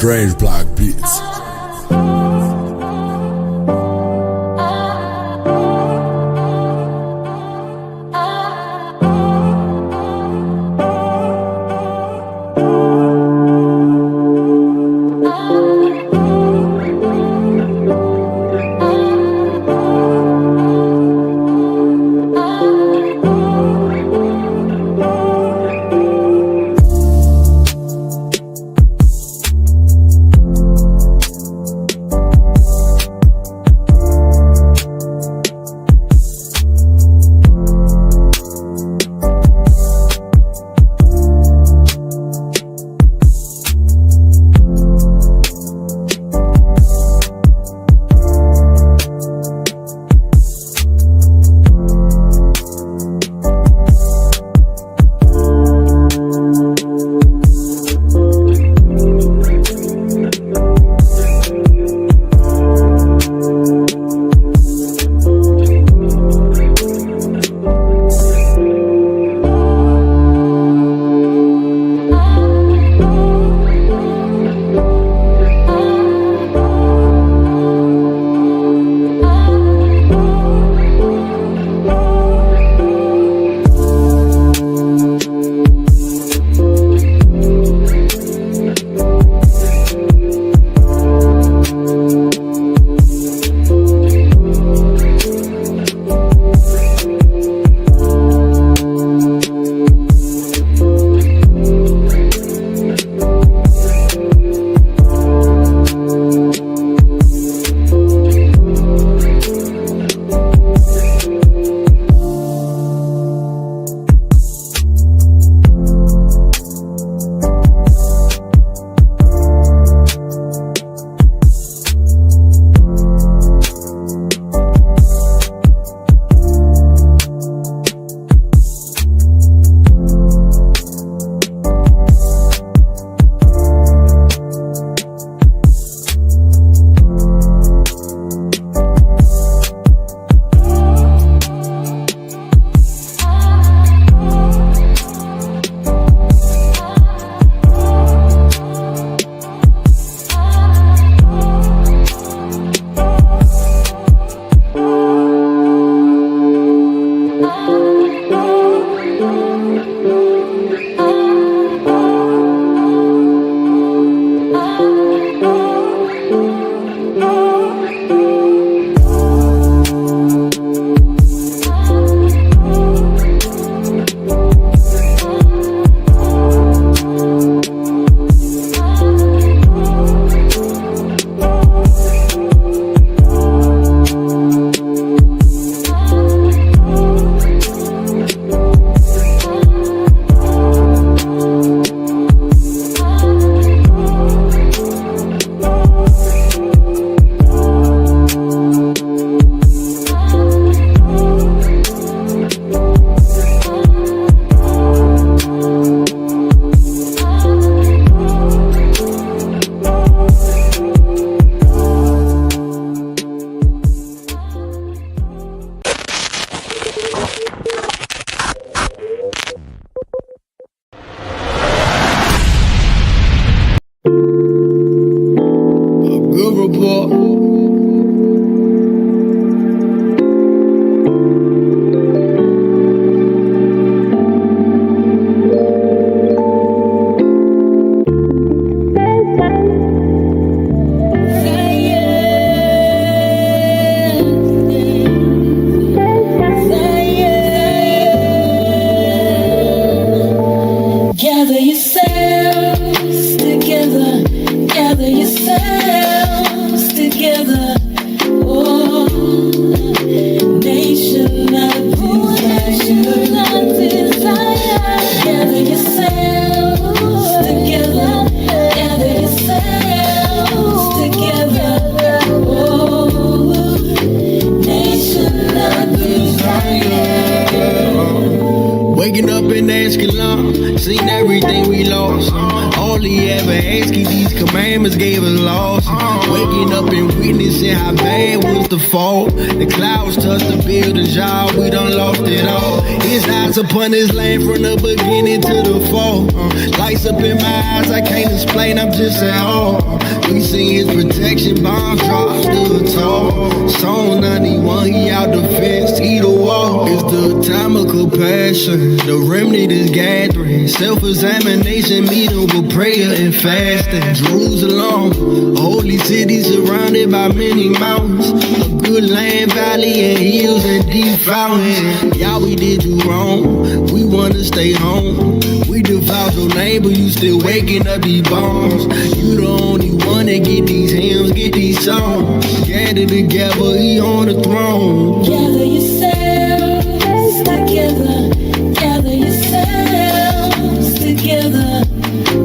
Strange Block Beats. Good report. Gather yourselves together, gather yourselves together. Oh, nation of desire. Gather yourselves together, gather yourselves together. Oh, nation of desire. Waking up in Ashkelon, Seen everything we lost. All he ever asked, keep these commandments, gave us lost. Waking up and witnessing how bad was the fall. The clouds touched the buildings, y'all, we done lost it all. His eyes upon his land from the beginning to the fall. Lights up in my eyes, I can't explain, I'm just at all. We seen his protection, bombs drop, stood tall. Song 91, he out the fence, he the wall. It's the time of compassion, the remnant is gathering. Self-examination, meeting with prayer and fasting. Jerusalem, holy city surrounded by many mountains. A good land, valley, and hills and deep fountains. Y'all, we did you wrong, we wanna stay home. We devout your name, but you still waking up these bones. You the only one that get these hymns, get these songs. Gather together, he on the throne. Gather yourselves together. Gather yourselves together.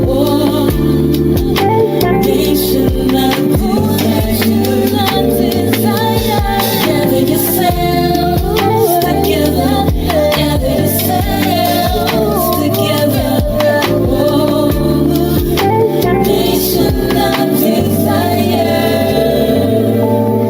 Oh, nation of possession of desire. Gather yourselves together. Gather yourselves together. Oh, nation of desire.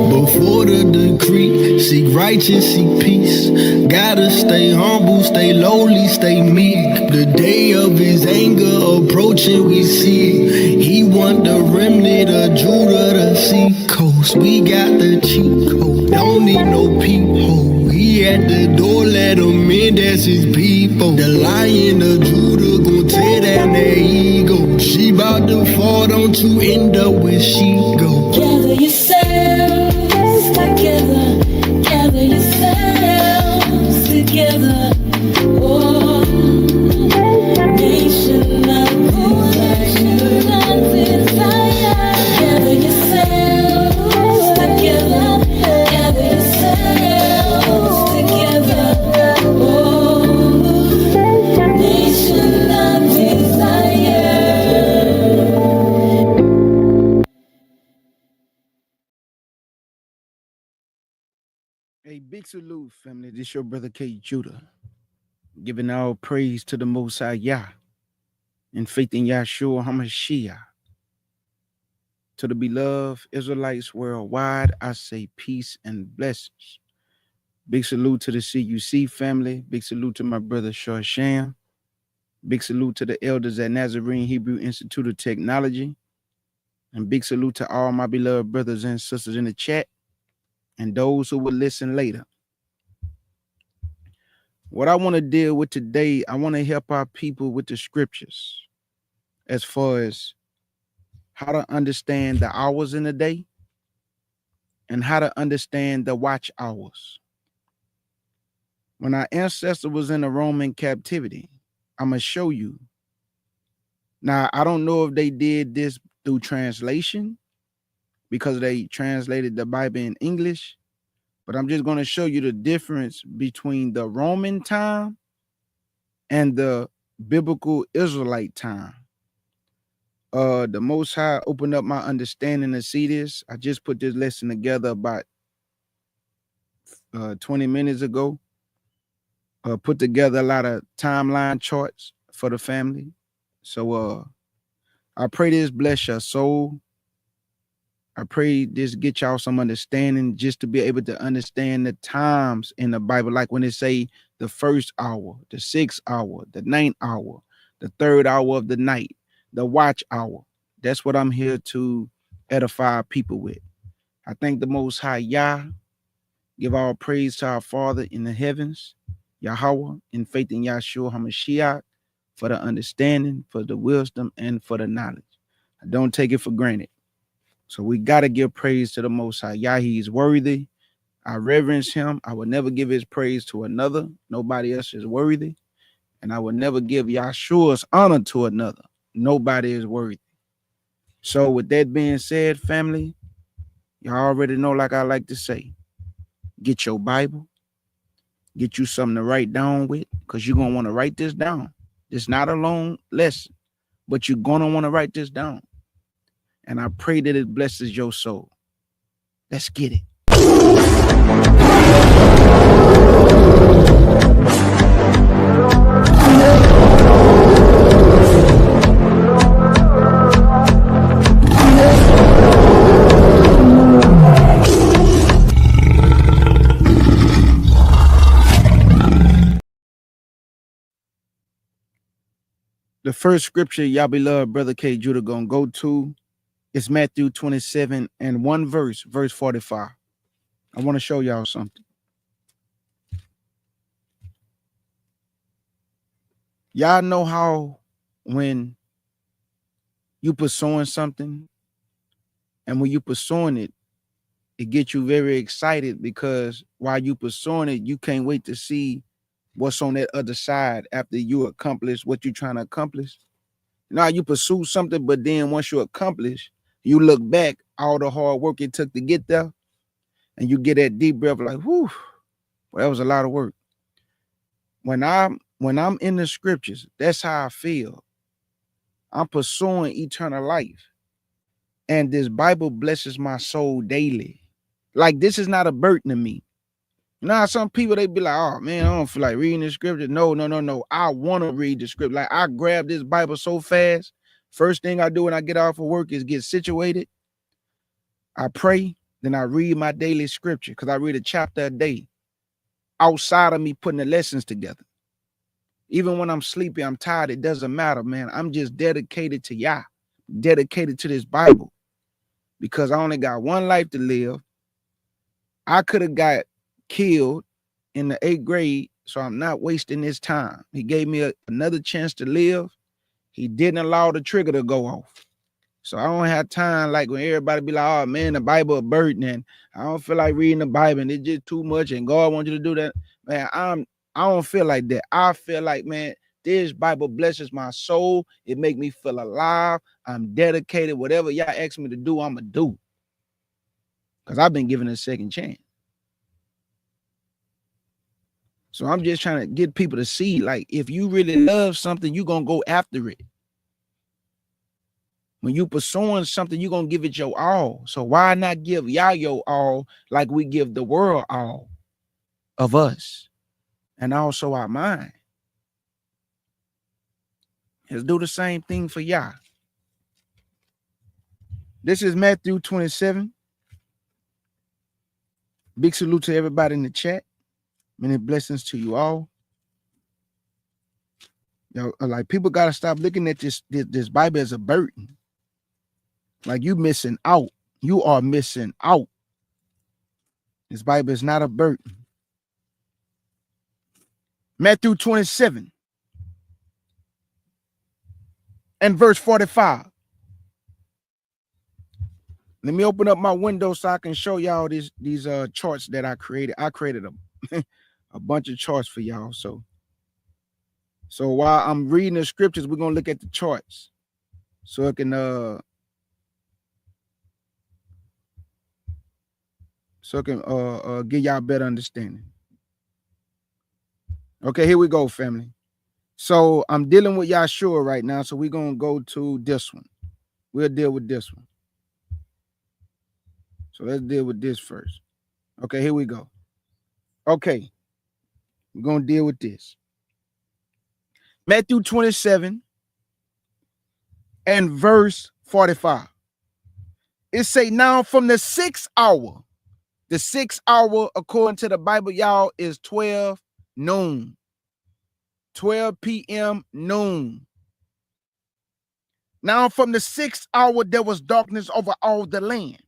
Before the decree, seek righteous, seek peace. Gotta stay humble, stay lowly, stay meek. The day of his anger approaching, we see. He want the remnant of Judah to see coast. We got the cheat code, don't need no peephole. He at the door, let him in, that's his people. The Lion of Judah gon' tear down their ego. She bout to fall, don't you end up where she go. Gather yourselves together. Gather yourselves together. Oh, nation of possession and desire. Gather yourselves together. Gather yourselves together. Oh, nation of desire. Hey, big salute, family. This your brother K. Judah. Giving all praise to the Most High Yah and faith in Yahshua HaMashiach. To the beloved Israelites worldwide, I say peace and blessings. Big salute to the CUC family. Big salute to my brother Sham. Big salute to the elders at Nazarene Hebrew Institute of Technology. And big salute to all my beloved brothers and sisters in the chat and those who will listen later. What I want to deal with today, I want to help our people with the scriptures as far as how to understand the hours in the day and how to understand the watch hours. When our ancestor was in the Roman captivity, I'm going to show you. Now, I don't know if they did this through translation because they translated the Bible in English, but I'm just going to show you the difference between the Roman time and the biblical Israelite time. The Most High opened up my understanding to see this. I just put this lesson together about 20 minutes ago. Put together a lot of timeline charts for the family. So I pray this bless your soul. I pray this get y'all some understanding just to be able to understand the times in the Bible. Like when they say the first hour, the 6th hour, the 9th hour, the 3rd hour of the night, the watch hour. That's what I'm here to edify people with. I thank the Most High Yah. Give all praise to our Father in the heavens, Yahweh, in faith in Yahshua HaMashiach, for the understanding, for the wisdom, and for the knowledge. I don't take it for granted. So we got to give praise to the Most High Yah. He is worthy. I reverence him. I will never give his praise to another. Nobody else is worthy. And I will never give Yahshua's honor to another. Nobody is worthy. So with that being said, family, y'all already know, like I like to say, get your Bible, get you something to write down with, because you're going to want to write this down. It's not a long lesson, but you're going to want to write this down. And I pray that it blesses your soul. Let's get it. The first scripture y'all beloved brother K Judah gonna go to is Matthew 27 and one verse 45. I want to show y'all something. Y'all know how when you pursuing something and when you pursuing it, it gets you very excited because while you pursuing it, you can't wait to see what's on that other side after you accomplish what you're trying to accomplish. Now you pursue something, but then once you accomplish, you look back all the hard work it took to get there, and you get that deep breath like, whew, well, that was a lot of work. When I'm in the scriptures, that's how I feel. I'm pursuing eternal life. And this Bible blesses my soul daily. Like this is not a burden to me. Now, some people they be like, oh man, I don't feel like reading the scripture. No. I want to read the script. Like I grab this Bible so fast. First thing I do when I get off of work is get situated. I pray, then I read my daily scripture because I read a chapter a day outside of me putting the lessons together. Even when I'm sleepy, I'm tired, it doesn't matter, man. I'm just dedicated to Yah, dedicated to this Bible because I only got one life to live. I could have got killed in the 8th grade, so I'm not wasting this time. He gave me another chance to live. He didn't allow the trigger to go off. So I don't have time like when everybody be like, oh man, the Bible a burden and I don't feel like reading the Bible and it's just too much and God wants you to do that. Man, I don't feel like that. I feel like, man, this Bible blesses my soul. It make me feel alive. I'm dedicated. Whatever y'all ask me to do, I'm going to do. Because I've been given a second chance. So I'm just trying to get people to see, like, if you really love something, you're going to go after it. When you pursuing something, you're going to give it your all. So why not give y'all your all like we give the world all of us and also our mind? Let's do the same thing for y'all. This is Matthew 27. Big salute to everybody in the chat. Many blessings to you all. Yo, like people got to stop looking at this Bible as a burden. Like you missing out. You are missing out. This Bible is not a burden. Matthew 27 and verse 45. Let me open up my window so I can show y'all these charts that I created. I created a bunch of charts for y'all. So while I'm reading the scriptures, we're gonna look at the charts so it can give y'all a better understanding. Okay, here we go, family. So I'm dealing with Yahshua right now, so we're gonna go to this one. We'll deal with this one. So let's deal with this first. Okay, here we go. Okay, we're gonna deal with this. Matthew 27 and verse 45. It say, now from the 6th hour, the 6th hour according to the Bible, y'all, is 12 noon. 12 p.m. noon. Now from the 6th hour, there was darkness over all the land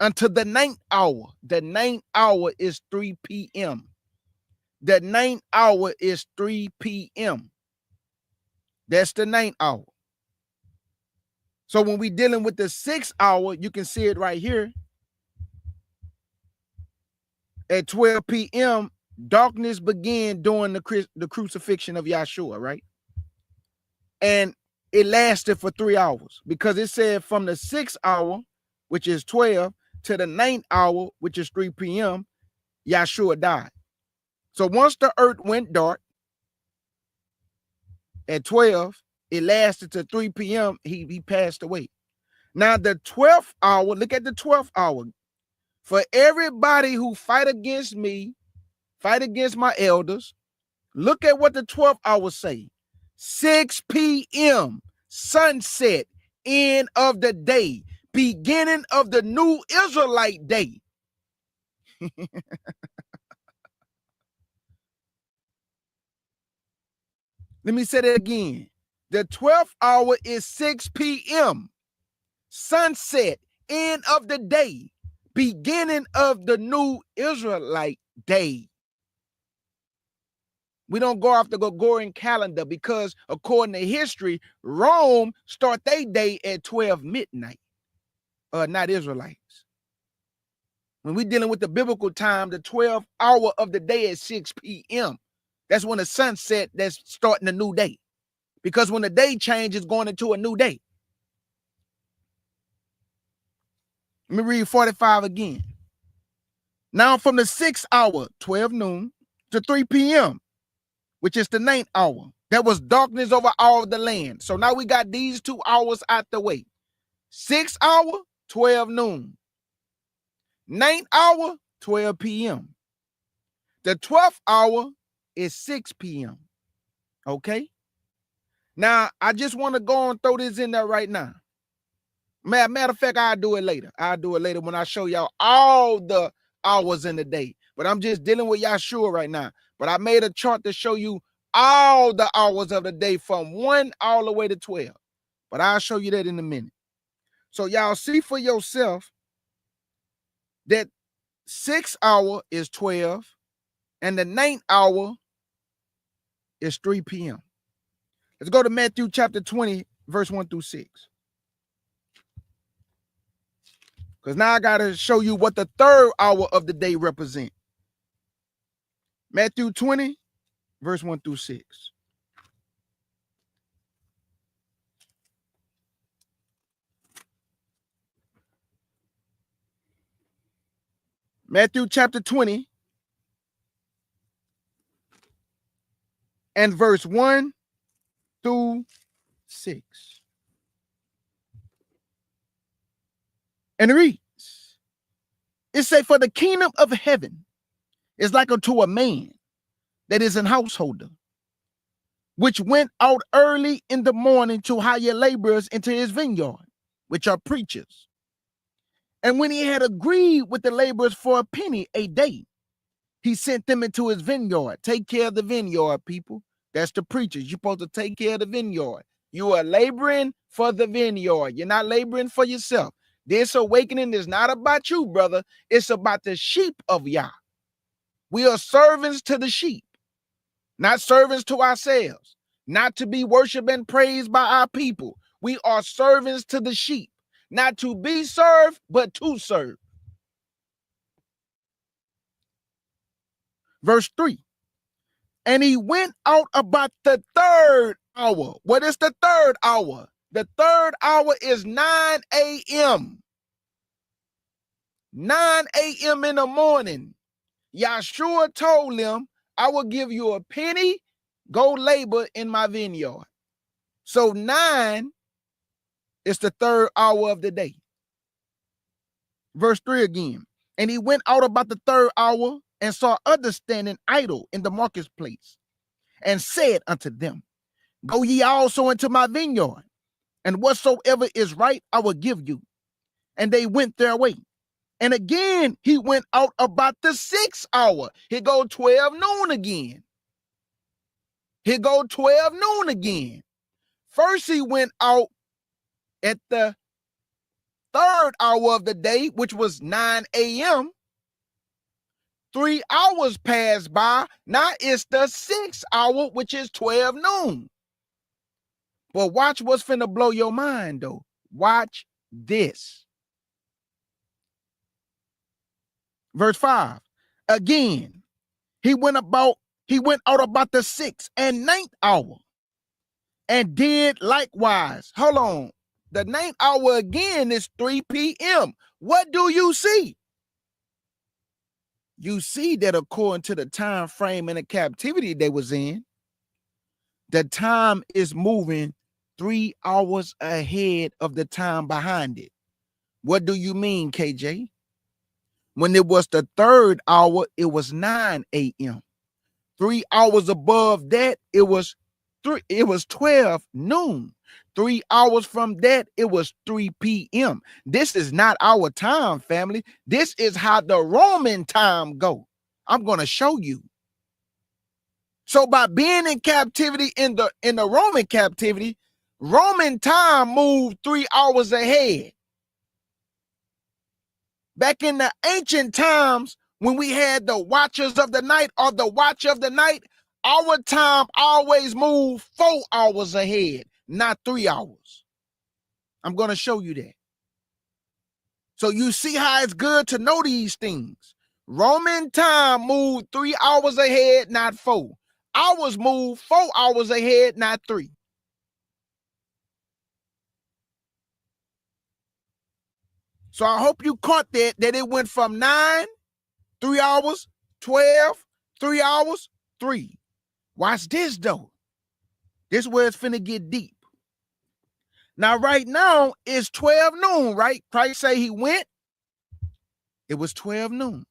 until the 9th hour. The 9th hour is 3 p.m. The 9th hour is 3 p.m. That's the 9th hour. So when we dealing with the 6th hour, you can see it right here. At 12 p.m., darkness began during the crucifixion of Yahshua, right? And it lasted for 3 hours because it said from the 6th hour, which is 12, to the 9th hour, which is 3 p.m., Yahshua died. So once the earth went dark at 12, it lasted to 3 p.m., he passed away. Now the 12th hour, look at the 12th hour. For everybody who fight against me, fight against my elders, look at what the 12th hour say. 6 p.m., sunset, end of the day, beginning of the new Israelite day. Let me say that again. The 12th hour is 6 p.m. Sunset, end of the day, beginning of the new Israelite day. We don't go off the Gregorian calendar because according to history, Rome start their day at 12 midnight. Not Israelites. When we're dealing with the biblical time, the 12th hour of the day is 6 p.m. That's when the sunset, that's starting a new day. Because when the day changes, going into a new day. Let me read 45 again. Now from the 6th hour, 12 noon, to 3 p.m., which is the 9th hour, there was darkness over all the land. So now we got these 2 hours out the way. 6th hour, 12 noon. 9th hour, 12 p.m. The 12th hour is 6 p.m. Okay? Now, I just want to go and throw this in there right now. Matter of fact, I'll do it later. I'll do it later when I show y'all all the hours in the day. But I'm just dealing with Yahshua right now. But I made a chart to show you all the hours of the day from 1 all the way to 12. But I'll show you that in a minute. So y'all see for yourself that 6th hour is 12 and the 9th hour is 3 p.m. Let's go to Matthew chapter 20, verse 1 through 6. Because now I got to show you what the 3rd hour of the day represents. Matthew 20, verse 1 through 6. Matthew chapter 20 and verse 1 through 6. And it reads, it say, for the kingdom of heaven is like unto a man that is an householder, which went out early in the morning to hire laborers into his vineyard, which are preachers. And when he had agreed with the laborers for a penny a day, he sent them into his vineyard. Take care of the vineyard, people. That's the preachers. You're supposed to take care of the vineyard. You are laboring for the vineyard. You're not laboring for yourself. This awakening is not about you, brother. It's about the sheep of Yah. We are servants to the sheep, not servants to ourselves, not to be worshiped and praised by our people. We are servants to the sheep, not to be served, but to serve. Verse 3. And he went out about the 3rd hour. What is the 3rd hour? The 3rd hour is 9 a.m. 9 a.m. in the morning. Yahshua told them, I will give you a penny, go labor in my vineyard. So 9 is the 3rd hour of the day. Verse 3 again. And he went out about the 3rd hour and saw others standing idle in the marketplace, and said unto them, go ye also into my vineyard, and whatsoever is right I will give you. And they went their way. And again he went out about the 6th hour. He go 12 noon again. He go 12 noon again. First he went out at the 3rd hour of the day, which was 9 a.m. 3 hours passed by. Now it's the 6th hour, which is 12 noon. But watch what's finna blow your mind, though. Watch this. Verse 5. Again, he went out about the 6th and 9th hour, and did likewise. Hold on. The 9th hour again is 3 p.m. What do you see? You see that according to the time frame and the captivity they was in, the time is moving 3 hours ahead of the time behind it. What do you mean, KJ? When it was the 3rd hour, it was 9 a.m. 3 hours above that, it was 12 noon. 3 hours from that, it was 3 p.m. This is not our time, family. This is how the Roman time go. I'm going to show you. So by being in captivity in the Roman captivity, Roman time moved 3 hours ahead. Back in the ancient times, when we had the watchers of the night or the watch of the night, our time always moved 4 hours ahead, not 3 hours. I'm going to show you that. So you see how it's good to know these things. Roman time moved 3 hours ahead, not 4. Ours moved 4 hours ahead, not 3. So I hope you caught that it went from 9, 3 hours, 12, 3 hours, 3. Watch this though. This is where it's finna get deep. Now, right now, it's 12 noon, right? Christ say he went. It was 12 noon.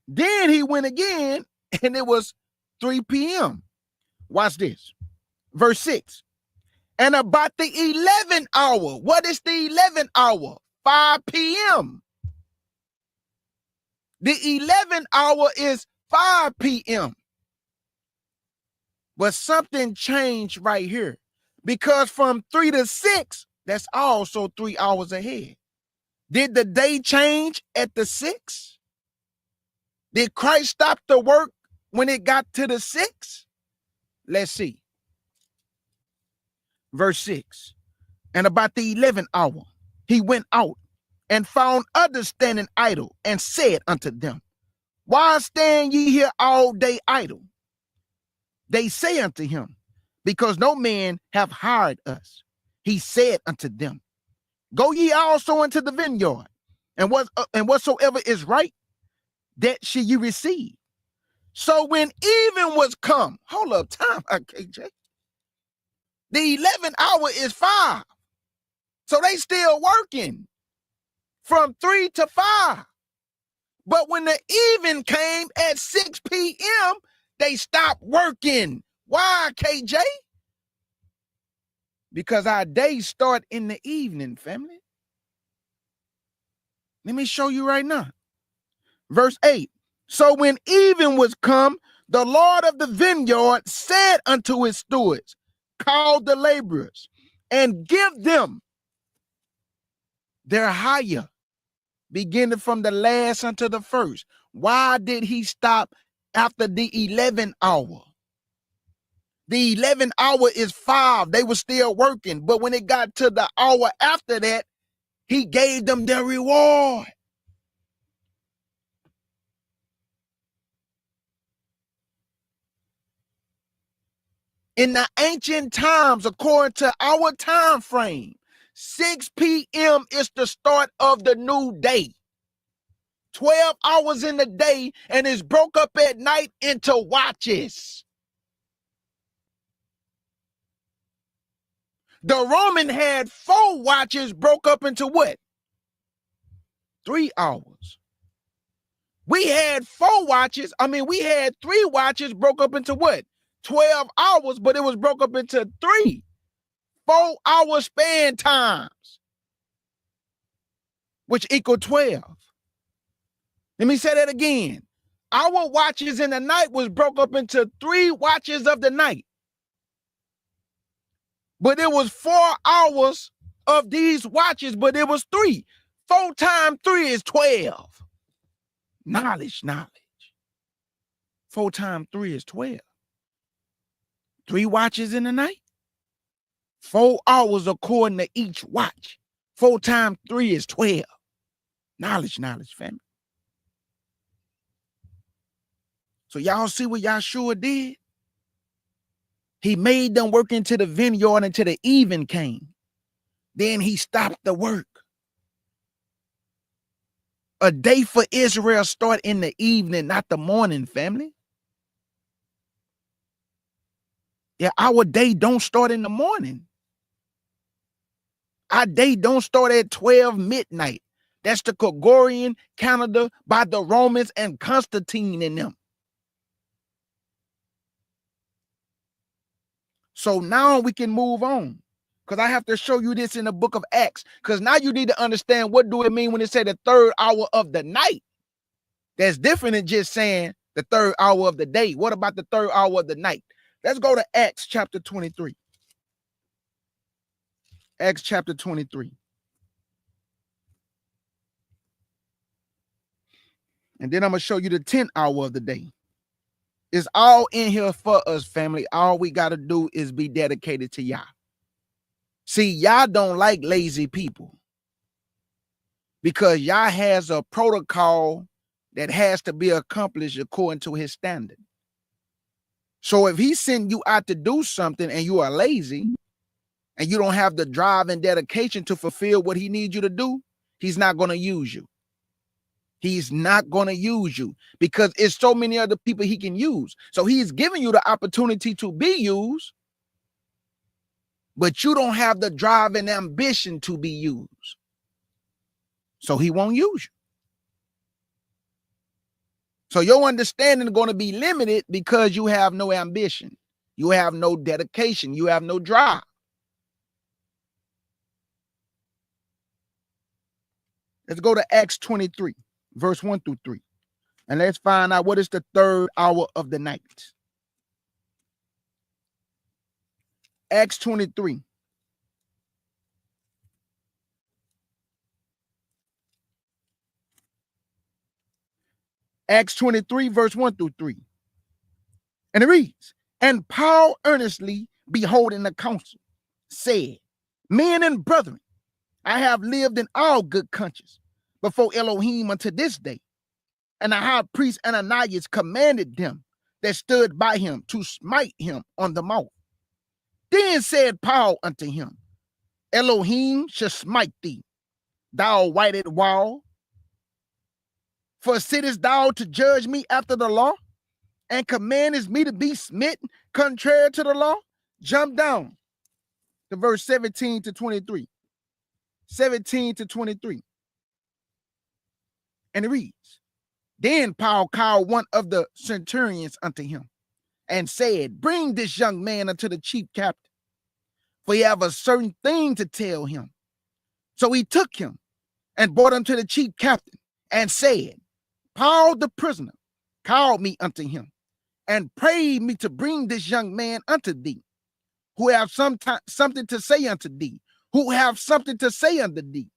Then he went again, and it was 3 p.m. Watch this. Verse 6. And about the 11th hour. What is the 11th hour? 5 p.m. The 11th hour is 5 p.m. But something changed right here. Because from 3 to 6, that's also 3 hours ahead. Did the day change at the 6? Did Christ stop the work when it got to the 6? Let's see. Verse 6. And about the 11th hour, he went out and found others standing idle and said unto them, why stand ye here all day idle? They say unto him, because no man have hired us. He said unto them, go ye also into the vineyard, and whatsoever is right, that shall you receive. So when even was come, hold up, time, KJ. The 11th hour is 5. So they still working from 3 to 5. But when the even came at 6 p.m., they stopped working. Why, KJ? Because our days start in the evening, family. Let me show you right now. Verse 8. So when even was come, the Lord of the vineyard said unto his stewards, call the laborers and give them their hire, beginning from the last unto the first. Why did he stop after the 11th hour? The 11th hour is 5. They were still working. But when it got to the hour after that, he gave them their reward. In the ancient times, according to our time frame, 6 p.m. is the start of the new day. 12 hours in the day, and it's broke up at night into watches. The Roman had 4 watches broke up into what? 3 hours. We had 4 watches. We had 3 watches broke up into what? 12 hours, but it was broke up into 3. 4-hour span times, which equal 12. Let me say that again. Our watches in the night was broke up into 3 watches of the night. But it was 4 hours of these watches, but it was 3. 4 times 3 is 12. Knowledge. 4 times 3 is 12. 3 watches in the night. 4 hours according to each watch. 4 times 3 is 12. Knowledge, family. So y'all see what Yahshua did? He made them work into the vineyard until the even came. Then he stopped the work. A day for Israel start in the evening, not the morning, family. Yeah, our day don't start in the morning. Our day don't start at 12 midnight. That's the Gregorian calendar by the Romans and Constantine and them. So now we can move on, because I have to show you this in the book of Acts, because now you need to understand what do it mean when it say the 3rd hour of the night. That's different than just saying The third hour of the day. What about the third hour of the night? Let's go to Acts chapter 23. Acts chapter 23. And then I'm going to show you the 10th hour of the day. It's all in here for us, family. All we got to do is be dedicated to Yah. See, Yah don't like lazy people because Yah has a protocol that has to be accomplished according to his standard. So if he send you out to do something and you are lazy and you don't have the drive and dedication to fulfill what he needs you to do, he's not going to use you. He's not going to use you because it's so many other people he can use. So he's giving you the opportunity to be used, but you don't have the drive and ambition to be used. So he won't use you. So your understanding is going to be limited because you have no ambition. You have no dedication. You have no drive. Let's go to Acts 23, verse 1 through 3. And let's find out what is the third hour of the night. Acts 23. Acts 23, verse 1 through 3. And it reads, and Paul earnestly beholding the council said, men and brethren, I have lived in all good conscience before Elohim unto this day. And the high priest Ananias commanded them that stood by him to smite him on the mouth. Then said Paul unto him, Elohim shall smite thee, thou whited wall. For sittest thou to judge me after the law, and commandest me to be smitten contrary to the law? Jump down to verse 17 to 23. 17 to 23. And it reads, then Paul called one of the centurions unto him, and said, bring this young man unto the chief captain, for he have a certain thing to tell him. So he took him and brought him to the chief captain, and said, Paul the prisoner called me unto him, and prayed me to bring this young man unto thee, who have something to say unto thee, who have something to say unto thee.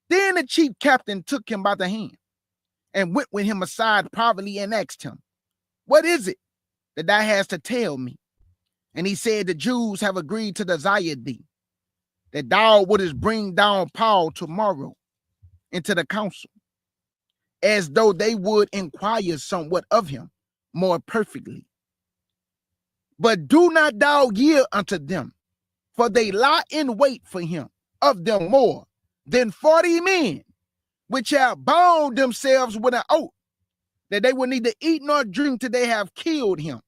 Then the chief captain took him by the hand, and went with him aside privately, and asked him, what is it that thou hast to tell me? And he said, the Jews have agreed to desire thee, that thou wouldest bring down Paul tomorrow into the council, as though they would inquire somewhat of him more perfectly. But do not thou yield unto them, for they lie in wait for him of them more than 40 men, which have bound themselves with an oath that they will neither eat nor drink till they have killed him.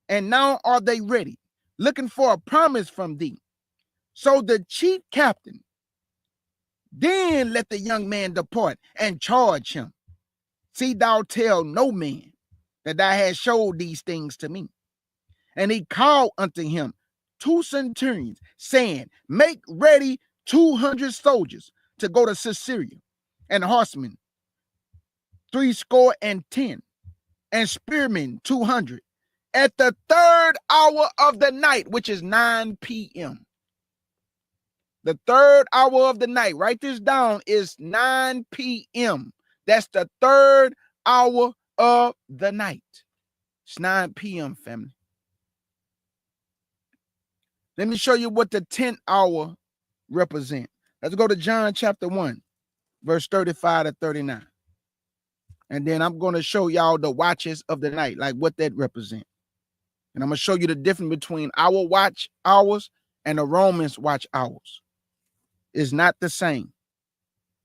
And now are they ready, looking for a promise from thee. So the chief captain then let the young man depart, and charge him, see thou tell no man that thou hast showed these things to me. And he called unto him 2 centurions, saying, make ready 200 soldiers to go to Caesarea, and horsemen 70, and spearmen 200, at the third hour of the night, which is 9 p.m. The third hour of the night, write this down, is 9 p.m. That's the third hour of the night. It's 9 p.m., family. Let me show you what the 10th hour represent. Let's go to John chapter 1, verse 35 to 39. And then I'm going to show y'all the watches of the night, like what that represent. And I'm going to show you the difference between our watch hours and the Romans' watch hours. It's not the same.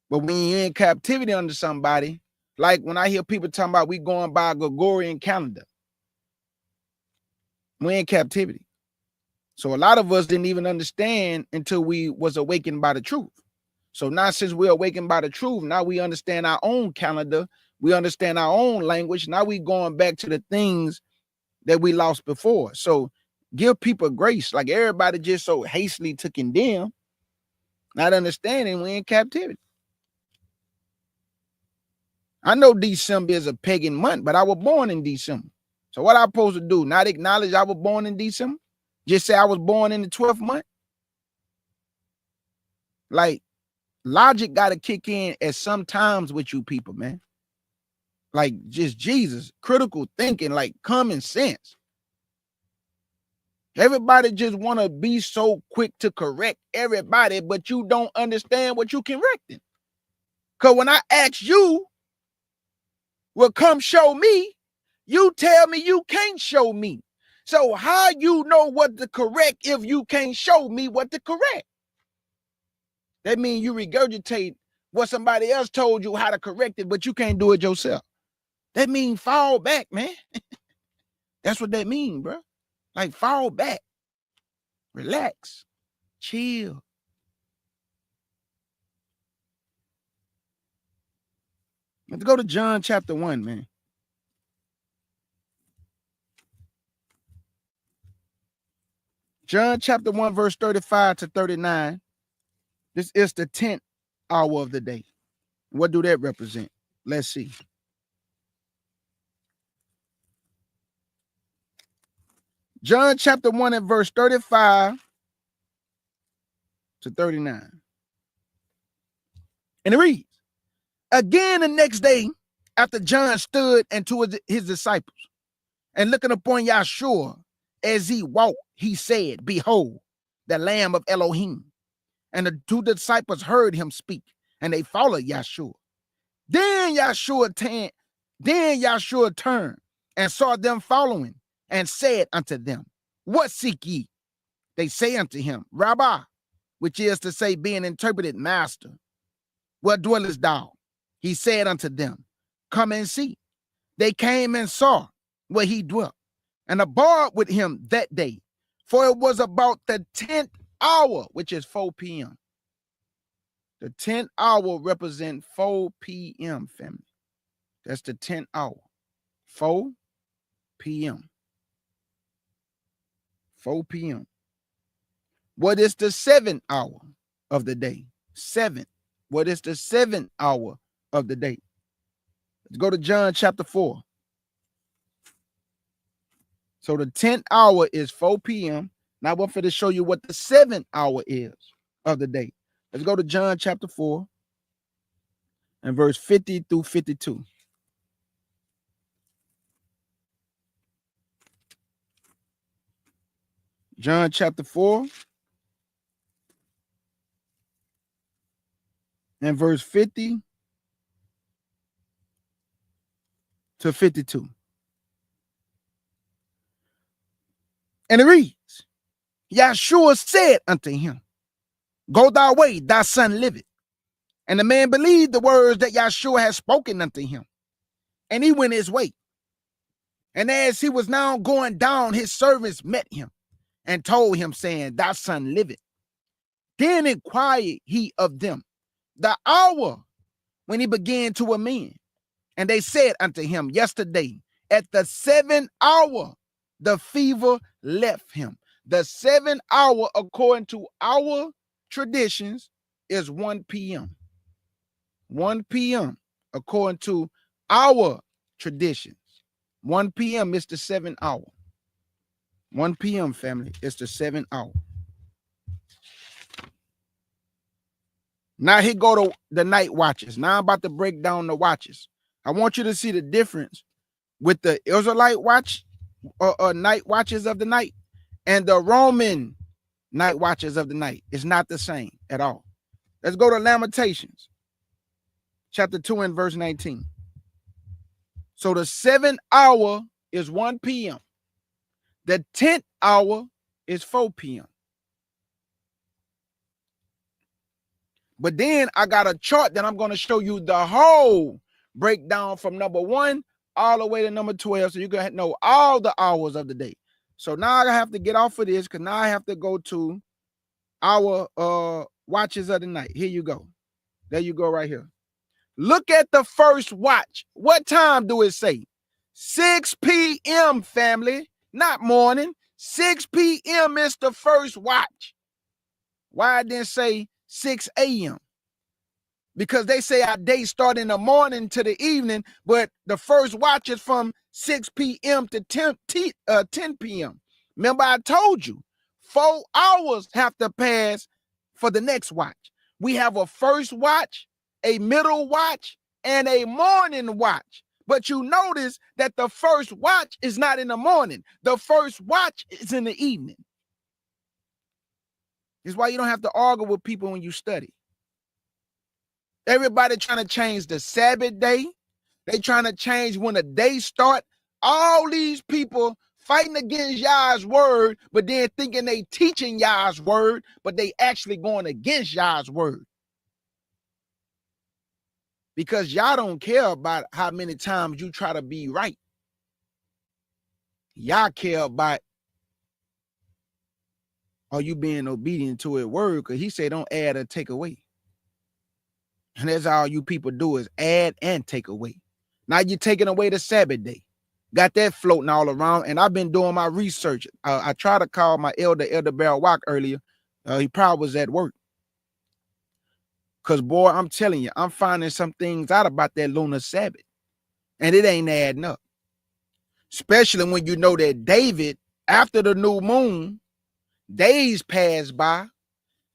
But when you're in captivity under somebody, like when I hear people talking about we going by a Gregorian calendar, we're in captivity. So a lot of us didn't even understand until we was awakened by the truth. So now since we're awakened by the truth, now we understand our own calendar. We understand our own language. Now we going back to the things that we lost before. So give people grace. Like everybody just so hastily to condemn, not understanding we're in captivity. I know December is a pagan month, but I was born in December. So what I supposed to do? Not acknowledge I was born in December? Just say I was born in the 12th month? Like, logic got to kick in at some times with you people, man. Like, just Jesus, critical thinking, like common sense. Everybody just want to be so quick to correct everybody, but you don't understand what you correcting. Because when I ask you, well, come show me, you tell me you can't show me. So how you know what to correct if you can't show me what to correct? That means you regurgitate what somebody else told you how to correct it, but you can't do it yourself. That means fall back, man. That's what that means, bro. Like, fall back. Relax. Chill. Let's go to John chapter 1, man. John chapter 1, verse 35 to 39. This is the 10th hour of the day. What do that represent? Let's see. John chapter 1 and verse 35 to 39. And it reads, again the next day, after John stood and to his disciples, and looking upon Yahshua as he walked, he said, behold, the Lamb of Elohim. And the two disciples heard him speak, and they followed Yahshua. Then Yahshua turned and saw them following, and said unto them, what seek ye? They say unto him, Rabbi, which is to say, being interpreted, Master, where dwellest thou? He said unto them, come and see. They came and saw where he dwelt, and abode with him that day. For it was about the 10th hour, which is 4 p.m. The 10th hour represents 4 p.m., family. That's the 10th hour. 4 p.m. 4 p.m. What is the 7th hour of the day? 7. What is the 7th hour of the day? Let's go to John chapter 4. So the 10th hour is 4 p.m. Now I want to show you what the 7th hour is of the day. Let's go to John chapter 4 and verse 50 through 52. John chapter 4 and verse 50 to 52. And it reads, Yahshua said unto him, go thy way, thy son liveth. And the man believed the words that Yahshua had spoken unto him, and he went his way. And as he was now going down, his servants met him and told him, saying, thy son liveth. Then inquired he of them the hour when he began to amend. And they said unto him, yesterday at the 7th hour, the fever left him. The 7th hour, according to our traditions, is 1 p.m. 1 p.m. according to our traditions. 1 p.m. is the 7th hour. 1 p.m., family, it's the 7th hour. Now here go to the night watches. Now I'm about to break down the watches. I want you to see the difference with the Israelite watch or night watches of the night and the Roman night watches of the night. It's not the same at all. Let's go to Lamentations chapter 2 and verse 19. So the 7th hour is 1 p.m. The 10th hour is 4 p.m. But then I got a chart that I'm going to show you the whole breakdown from number 1 all the way to number 12. So you can know all the hours of the day. So now I have to get off of this because now I have to go to our watches of the night. Here you go. There you go right here. Look at the first watch. What time do it say? 6 p.m., family, not morning. 6 p.m. is the first watch. Why I didn't say 6 a.m.? because they say our day start in the morning to the evening, but the first watch is from 6 p.m. to 10 p.m. Remember, I told you 4 hours have to pass for the next watch. We have a first watch, a middle watch, and a morning watch. But you notice that the first watch is not in the morning. The first watch is in the evening. This is why you don't have to argue with people when you study. Everybody trying to change the Sabbath day. They trying to change when the day start. All these people fighting against Yah's word, but then thinking they teaching Yah's word, but they actually going against Yah's word. Because Yah don't care about how many times you try to be right. Yah care about are you being obedient to his word, because he said don't add or take away. And that's all you people do is add and take away. Now you're taking away the Sabbath day. Got that floating all around. And I've been doing my research. I tried to call my Elder Barrel Walk earlier. He probably was at work. Because, boy, I'm telling you, I'm finding some things out about that lunar Sabbath. And it ain't adding up. Especially when you know that David, after the new moon, days passed by,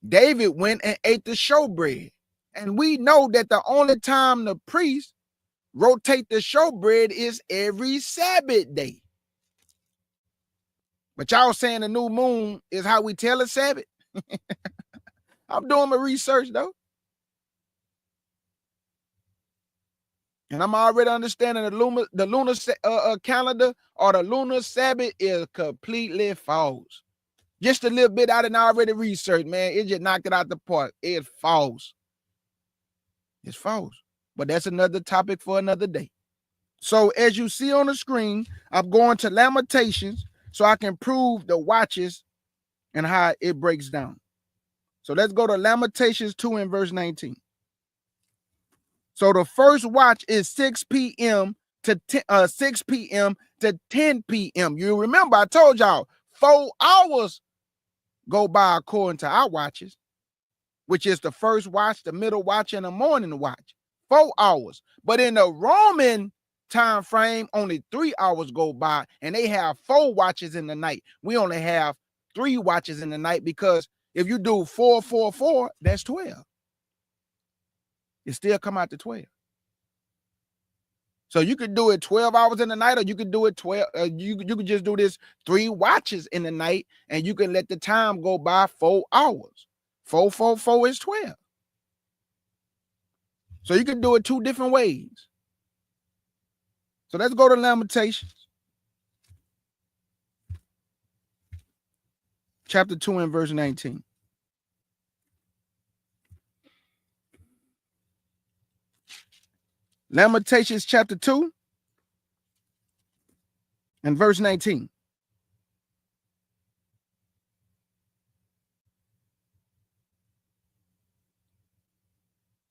David went and ate the showbread. And we know that the only time the priest rotate the showbread is every Sabbath day. But y'all saying the new moon is how we tell a Sabbath? I'm doing my research, though. And I'm already understanding the lunar calendar or the lunar Sabbath is completely false. Just a little bit I didn't already research, man. It just knocked it out the park. It's false. It's false. But that's another topic for another day. So as you see on the screen, I'm going to Lamentations so I can prove the watches and how it breaks down. So let's go to Lamentations 2 and verse 19. So the first watch is 6 p.m. to 6 p.m. to 10 p.m. You remember I told y'all 4 hours go by according to our watches, which is the first watch, the middle watch, and the morning watch. 4 hours. But in the Roman time frame, only 3 hours go by, and they have 4 watches in the night. We only have 3 watches in the night, because if you do 4, 4, 4, that's 12. It still come out to 12. So you could do it 12 hours in the night, or you could do it 12. You could just do this 3 watches in the night, and you can let the time go by 4 hours. 4, 4, 4 is 12. So you can do it 2 different ways. So let's go to Lamentations. Chapter 2 and verse 19. Lamentations chapter 2 and verse 19.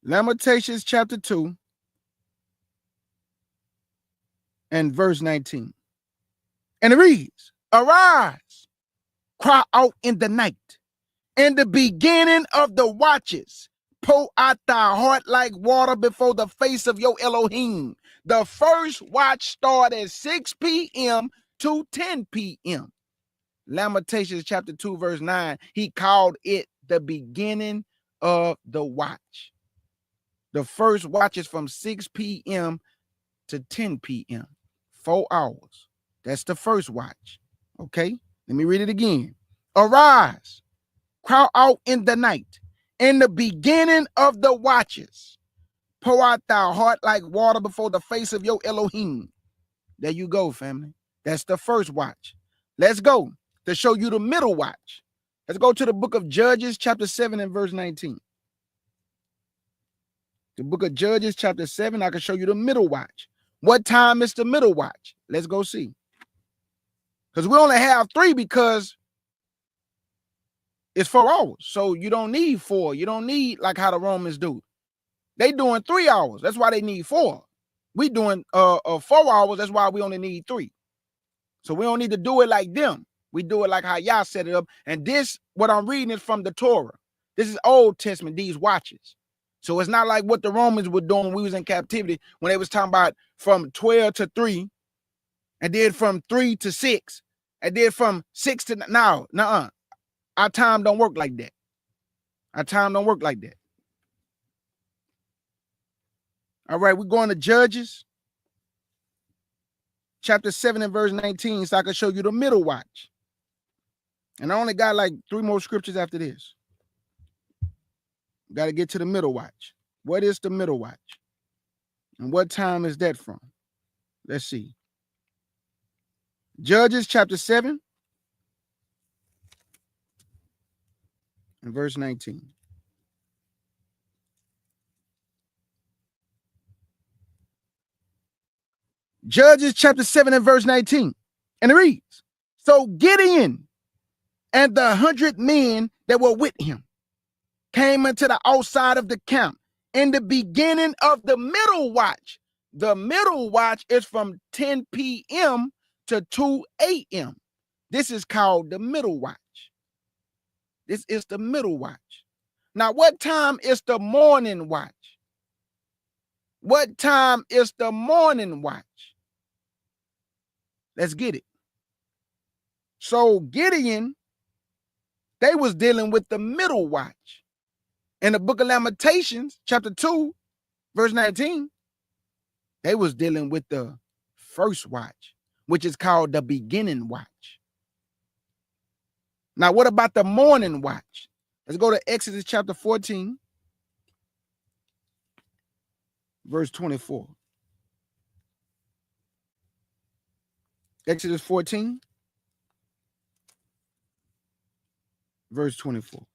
Lamentations chapter 2 and verse 19. And it reads, arise, cry out in the night, in the beginning of the watches, pour out thy heart like water before the face of your Elohim. The first watch started at 6 p.m. to 10 p.m. Lamentations chapter 2 verse 9, he called it the beginning of the watch. The first watch is from 6 p.m. to 10 p.m. 4 hours. That's the first watch. Okay, let me read it again. Arise, cry out in the night, in the beginning of the watches, pour out thy heart like water before the face of your Elohim. There you go, family. That's the first watch. Let's go to show you the middle watch. Let's go to the book of Judges, chapter 7 and verse 19. The book of Judges, chapter 7, I can show you the middle watch. What time is the middle watch? Let's go see. Because we only have 3 because it's 4 hours. So you don't need 4. You don't need like how the Romans do. They doing 3 hours. That's why they need 4. We doing 4 hours. That's why we only need 3. So we don't need to do it like them. We do it like how y'all set it up. And this, what I'm reading is from the Torah. This is Old Testament, these watches. So it's not like what the Romans were doing when we was in captivity, when they was talking about from 12 to 3, and then from 3 to 6, and then from 6 to now. Nuh-uh. Our time don't work like that. Our time don't work like that. All right, we're going to Judges, chapter 7 and verse 19, so I can show you the middle watch. And I only got like 3 more scriptures after this. Got to get to the middle watch. What is the middle watch? And what time is that from? Let's see. Judges chapter 7 and verse 19. Judges chapter 7 and verse 19. And it reads, so Gideon and the 100 men that were with him came into the outside of the camp in the beginning of the middle watch. The middle watch is from 10 p.m. to 2 a.m. This is called the middle watch. This is the middle watch. Now, what time is the morning watch? What time is the morning watch? Let's get it. So Gideon, they was dealing with the middle watch. In the book of Lamentations, chapter 2, verse 19, they was dealing with the first watch, which is called the beginning watch. Now, what about the morning watch? Let's go to Exodus chapter 14, verse 24. Exodus 14, verse 24.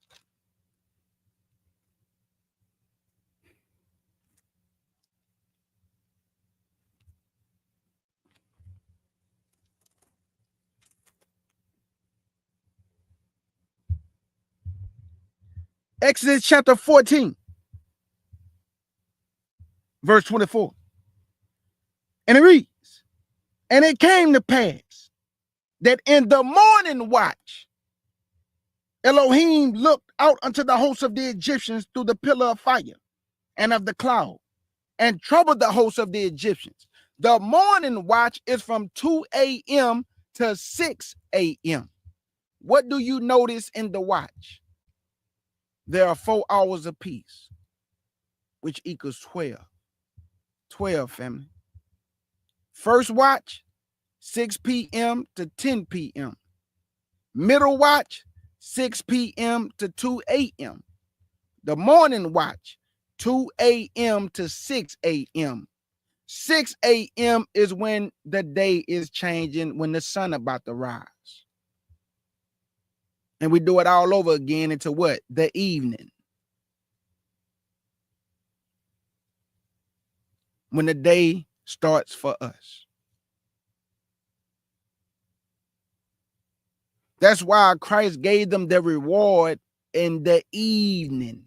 Exodus chapter 14, verse 24. And it reads, and it came to pass that in the morning watch, Elohim looked out unto the hosts of the Egyptians through the pillar of fire and of the cloud, and troubled the hosts of the Egyptians. The morning watch is from 2 a.m. to 6 a.m. What do you notice in the watch? There are 4 hours apiece, which equals 12. 12, family. First watch, 6 p.m. to 10 p.m. Middle watch, 6 p.m. to 2 a.m. The morning watch, 2 a.m. to 6 a.m. 6 a.m. is when the day is changing, when the sun about to rise. And we do it all over again into what? The evening. When the day starts for us. That's why Christ gave them the reward in the evening,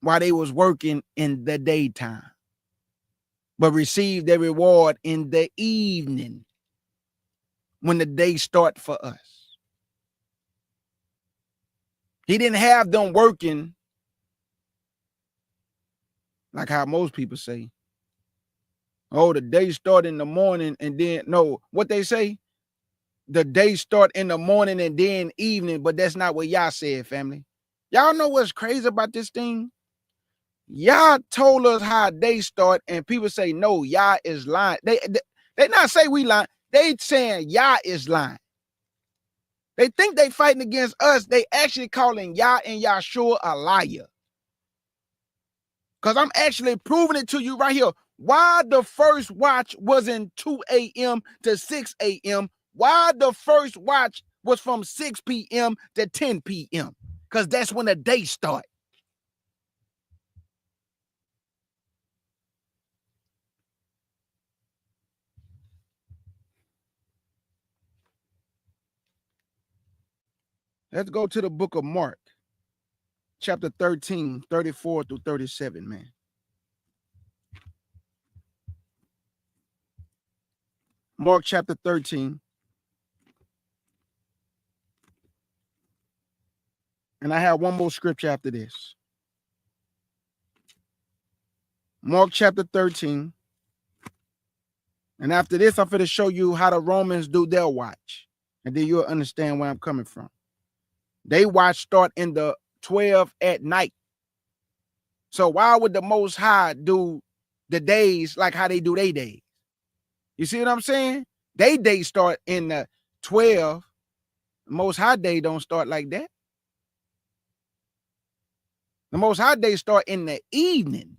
while they was working in the daytime, but received their reward in the evening when the day start for us. He didn't have them working like how most people say, oh, the day start in the morning and then, no, what they say, the day start in the morning and then evening, but that's not what y'all said, family. Y'all know what's crazy about this thing? Y'all told us how they start, and people say, no, y'all is lying. They not say we lying. They saying y'all is lying. They think they fighting against us. They actually calling Yah and Yahshua a liar. Because I'm actually proving it to you right here. Why the first watch wasn't 2 a.m. to 6 a.m. Why the first watch was from 6 p.m. to 10 p.m. Because that's when the day starts. Let's go to the book of Mark, chapter 13, 34 through 37, man. Mark chapter 13. And I have one more scripture after this. Mark chapter 13. And after this, I'm going to show you how the Romans do their watch. And then you'll understand where I'm coming from. They watch start in the 12 at night. So why would the Most High do the days like how they do their days? You see what I'm saying? They days start in the 12. The Most High day don't start like that. The Most High day start in the evening.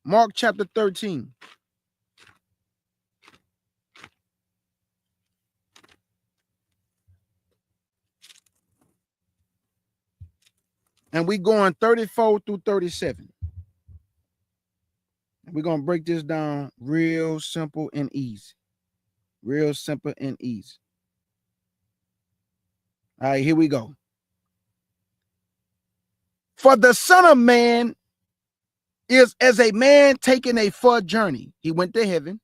Mark chapter 13. And we going 34 through 37. We're going to break this down real simple and easy. Real simple and easy. All right, here we go. For the Son of Man is as a man taking a far journey. He went to heaven,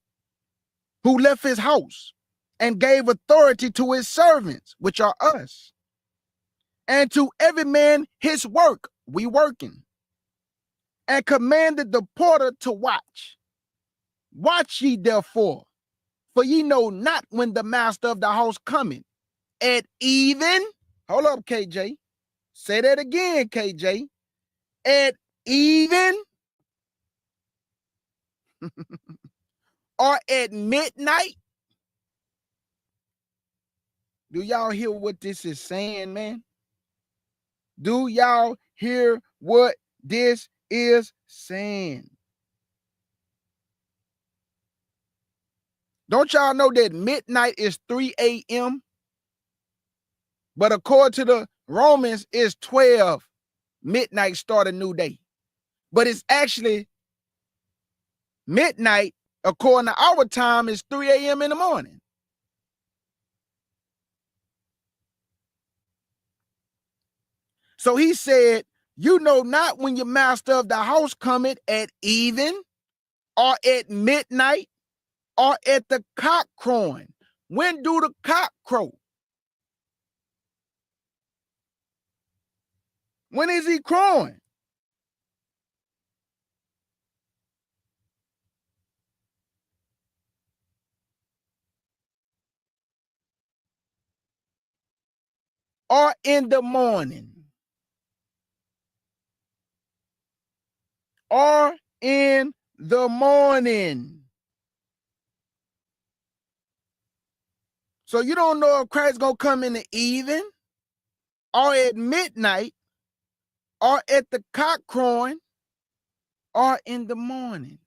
who left his house and gave authority to his servants, which are us, and to every man his work, we working, and commanded the porter to watch. Watch ye therefore, for ye know not when the master of the house cometh, at even. Hold up, KJ. Say that again, KJ. At even or at midnight. Do y'all hear what this is saying, man? Do y'all hear what this is saying? Don't y'all know that midnight is 3 a.m.? But according to the Romans, it's 12. Midnight start a new day. But it's actually midnight, according to our time, is 3 a.m. in the morning. So he said, you know not when your master of the house cometh at even, or at midnight, or at the cock crowing. When do the cock crow? When is he crowing? Or in the morning? Or in the morning? So you don't know if Christ's gonna come in the evening, or at midnight, or at the cock crowing, or in the morning.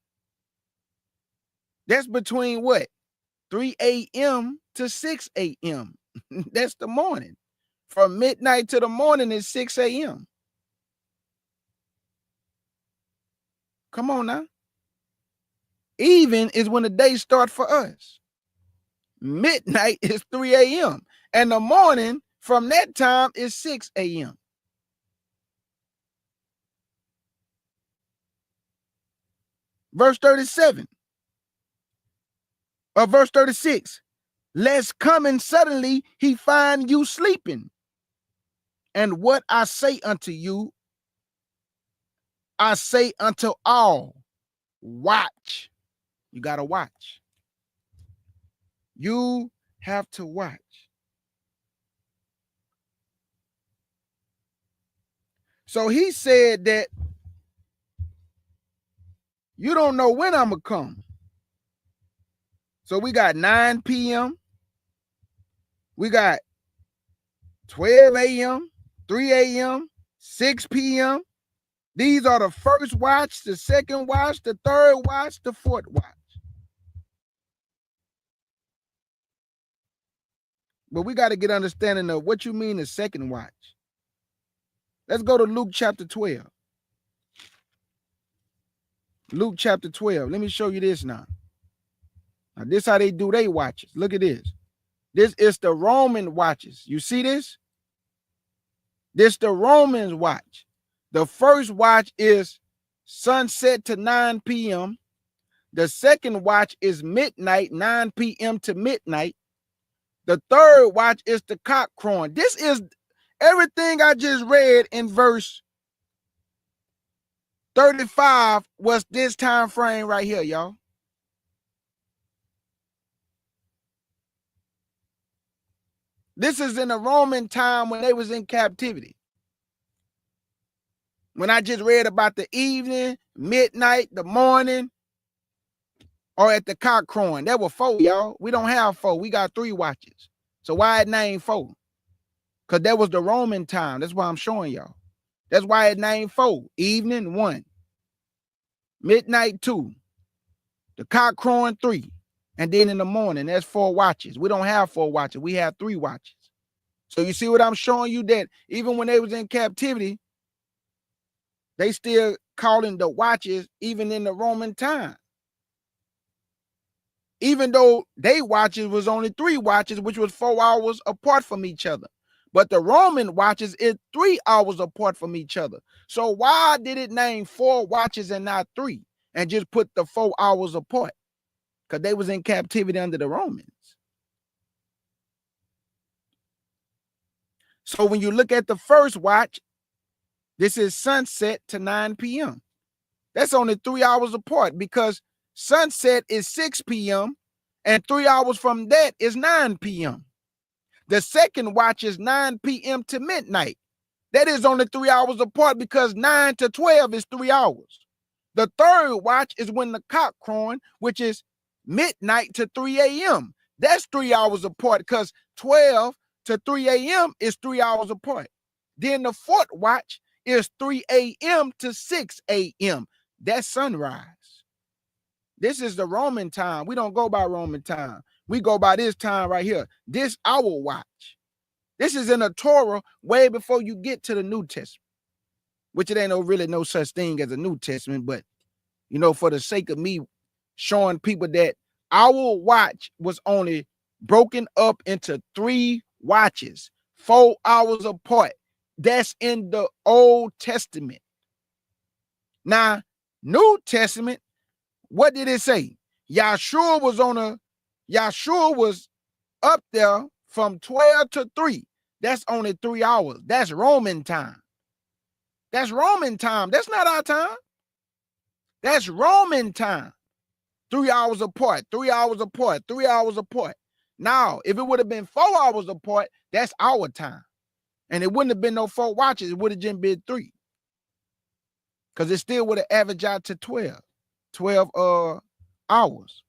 That's between what? 3 a.m. to 6 a.m. That's the morning. From midnight to the morning is 6 a.m. Come on now. Even is when the day starts for us. Midnight is 3 a.m. And the morning from that time is 6 a.m. Verse 37. Or verse 36. Lest coming suddenly he find you sleeping. And what I say unto you, I say unto all, watch. You got to watch. You have to watch. So he said that you don't know when I'm going to come. So we got 9 p.m. We got 12 a.m., 3 a.m., 6 p.m. These are the first watch, the second watch, the third watch, the fourth watch. But we got to get understanding of what you mean the second watch. Let's go to Luke chapter 12. Luke chapter 12. Let me show you this now. Now, this how they do their watches. Look at this. This is the Roman watches. You see this? This the Romans watch. The first watch is sunset to 9 p.m. The second watch is midnight, 9 p.m. to midnight. The third watch is the cock crowing. This is everything I just read in verse 35 was this time frame right here, y'all. This is in the Roman time when they was in captivity. When I just read about the evening, midnight, the morning, or at the cock crowing. There were 4, y'all. We don't have 4. We got 3 watches. So why it named 4? Because that was the Roman time. That's why I'm showing y'all. That's why it named 4. Evening, 1. Midnight, 2. The cock crowing, 3. And then in the morning, there's 4 watches. We don't have 4 watches. We have 3 watches. So you see what I'm showing you, that even when they was in captivity, they still calling the watches even in the Roman time. Even though they watches was only 3 watches, which was 4 hours apart from each other. But the Roman watches is 3 hours apart from each other. So why did it name 4 watches and not 3? And just put the 4 hours apart? Because they was in captivity under the Romans. So when you look at the first watch, this is sunset to 9 p.m. That's only 3 hours apart, because sunset is 6 p.m. and 3 hours from that is 9 p.m. The second watch is 9 p.m. to midnight. That is only 3 hours apart, because 9 to 12 is 3 hours. The third watch is when the cock crowing, which is midnight to 3 a.m. That's 3 hours apart, because 12 to 3 a.m. is 3 hours apart. Then the fourth watch is 3 a.m. to 6 a.m. That's sunrise. This is the Roman time. We don't go by Roman time. We go by this time right here. This our watch. This is in the Torah way before you get to the New Testament, which it ain't really no such thing as a New Testament. But, you know, for the sake of me showing people that our watch was only broken up into 3 watches, 4 hours apart. That's in the Old Testament. Now, New Testament, what did it say? Yahshua was up there from 12 to 3. That's only 3 hours. That's Roman time. That's Roman time. That's not our time. That's Roman time. 3 hours apart, 3 hours apart, 3 hours apart. Now, if it would have been 4 hours apart, that's our time. And it wouldn't have been no 4 watches. It would have just been 3. Because it still would have averaged out to 12 hours.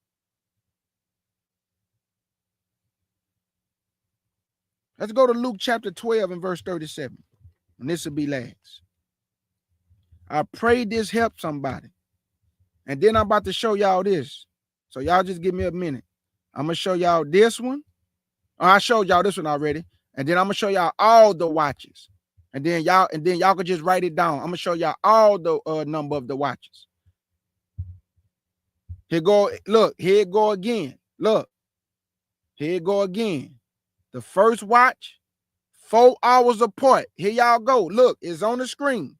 Let's go to Luke chapter 12 and verse 37. And this will be last. I pray this helps somebody. And then I'm about to show y'all this. So y'all just give me a minute. I'm going to show y'all this one. Oh, I showed y'all this one already. And then I'm going to show y'all all the watches. And then y'all can just write it down. I'm going to show y'all all the number of the watches. Here go, look, here it go again. Look, here it go again. The first watch, 4 hours apart. Here y'all go. Look, it's on the screen.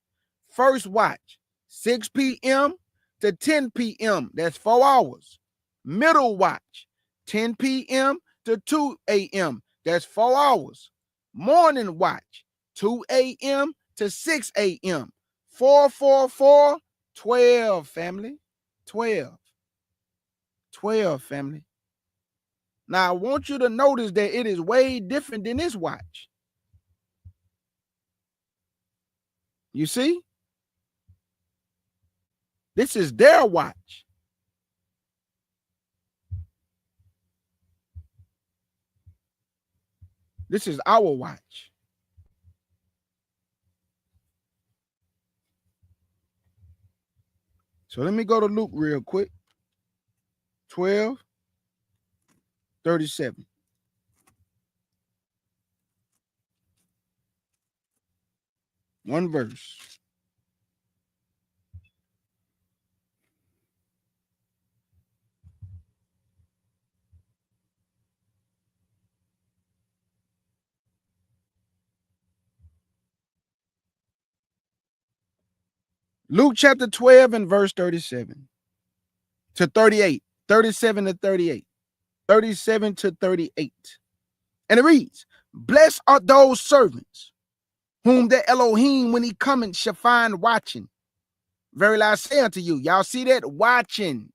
First watch, 6 p.m. to 10 p.m. That's 4 hours. Middle watch, 10 p.m. to 2 a.m. That's 4 hours. Morning watch, 2 a.m. to 6 a.m. 4, 4, 4, 12, family. 12. 12, family. Now, I want you to notice that it is way different than this watch. You see? This is their watch. This is our watch. So let me go to Luke real quick. 12:37. One verse. Luke chapter 12 and verse 37. to 38, 37 to 38, 37 to 38. And it reads, blessed are those servants whom the Elohim, when he cometh, shall find watching. Verily I say unto you, y'all see that? Watching,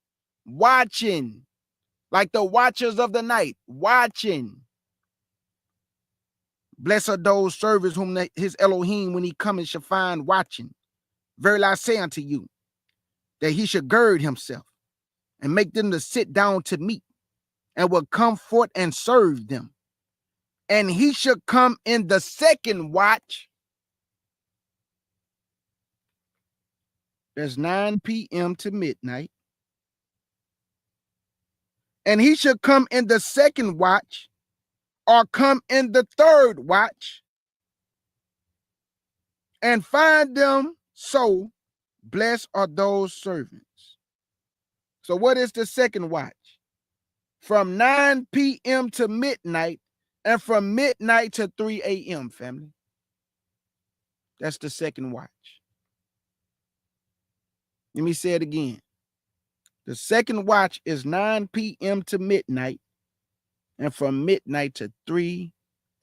like the watchers of the night, watching. Blessed are those servants whom his Elohim, when he cometh, shall find watching. Verily I say unto you, that he should gird himself and make them to sit down to meat, and will come forth and serve them. And he should come in the second watch. That's 9 p.m. to midnight. And he should come in the second watch, or come in the third watch, and find them so. Blessed are those servants. So what is the second watch? From 9 p.m. to midnight, and from midnight to 3 a.m., family. That's the second watch. Let me say it again. The second watch is 9 p.m. to midnight, and from midnight to 3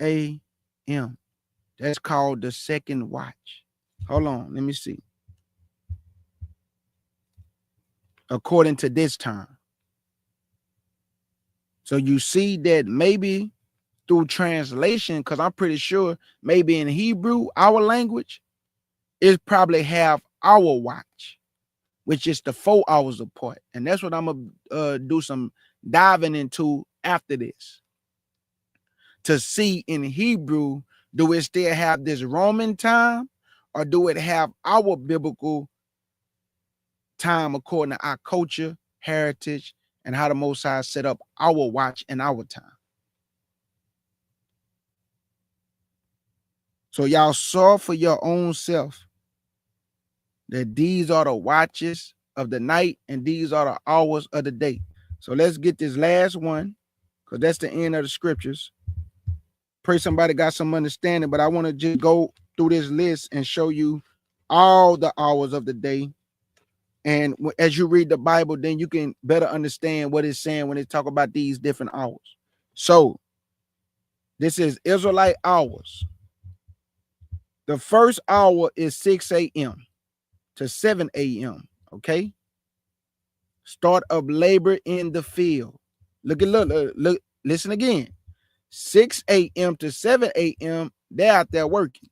a.m. That's called the second watch. Hold on, let me see. According to this time. So you see that maybe through translation, because I'm pretty sure maybe in Hebrew, our language, it probably have our watch, which is the 4 hours apart. And that's what I'm going to do some diving into after this. To see in Hebrew, do it still have this Roman time, or do it have our biblical time according to our culture, heritage, and how the Most High set up our watch and our time? So y'all saw for your own self that these are the watches of the night and these are the hours of the day. So let's get this last one, because that's the end of the scriptures. Pray somebody got some understanding, but I want to just go through this list and show you all the hours of the day. And as you read the Bible, then you can better understand what it's saying when they talk about these different hours. So this is Israelite hours. The first hour is 6 a.m. to 7 a.m. Okay. Start of labor in the field. Look, listen again. 6 a.m. to 7 a.m. They're out there working.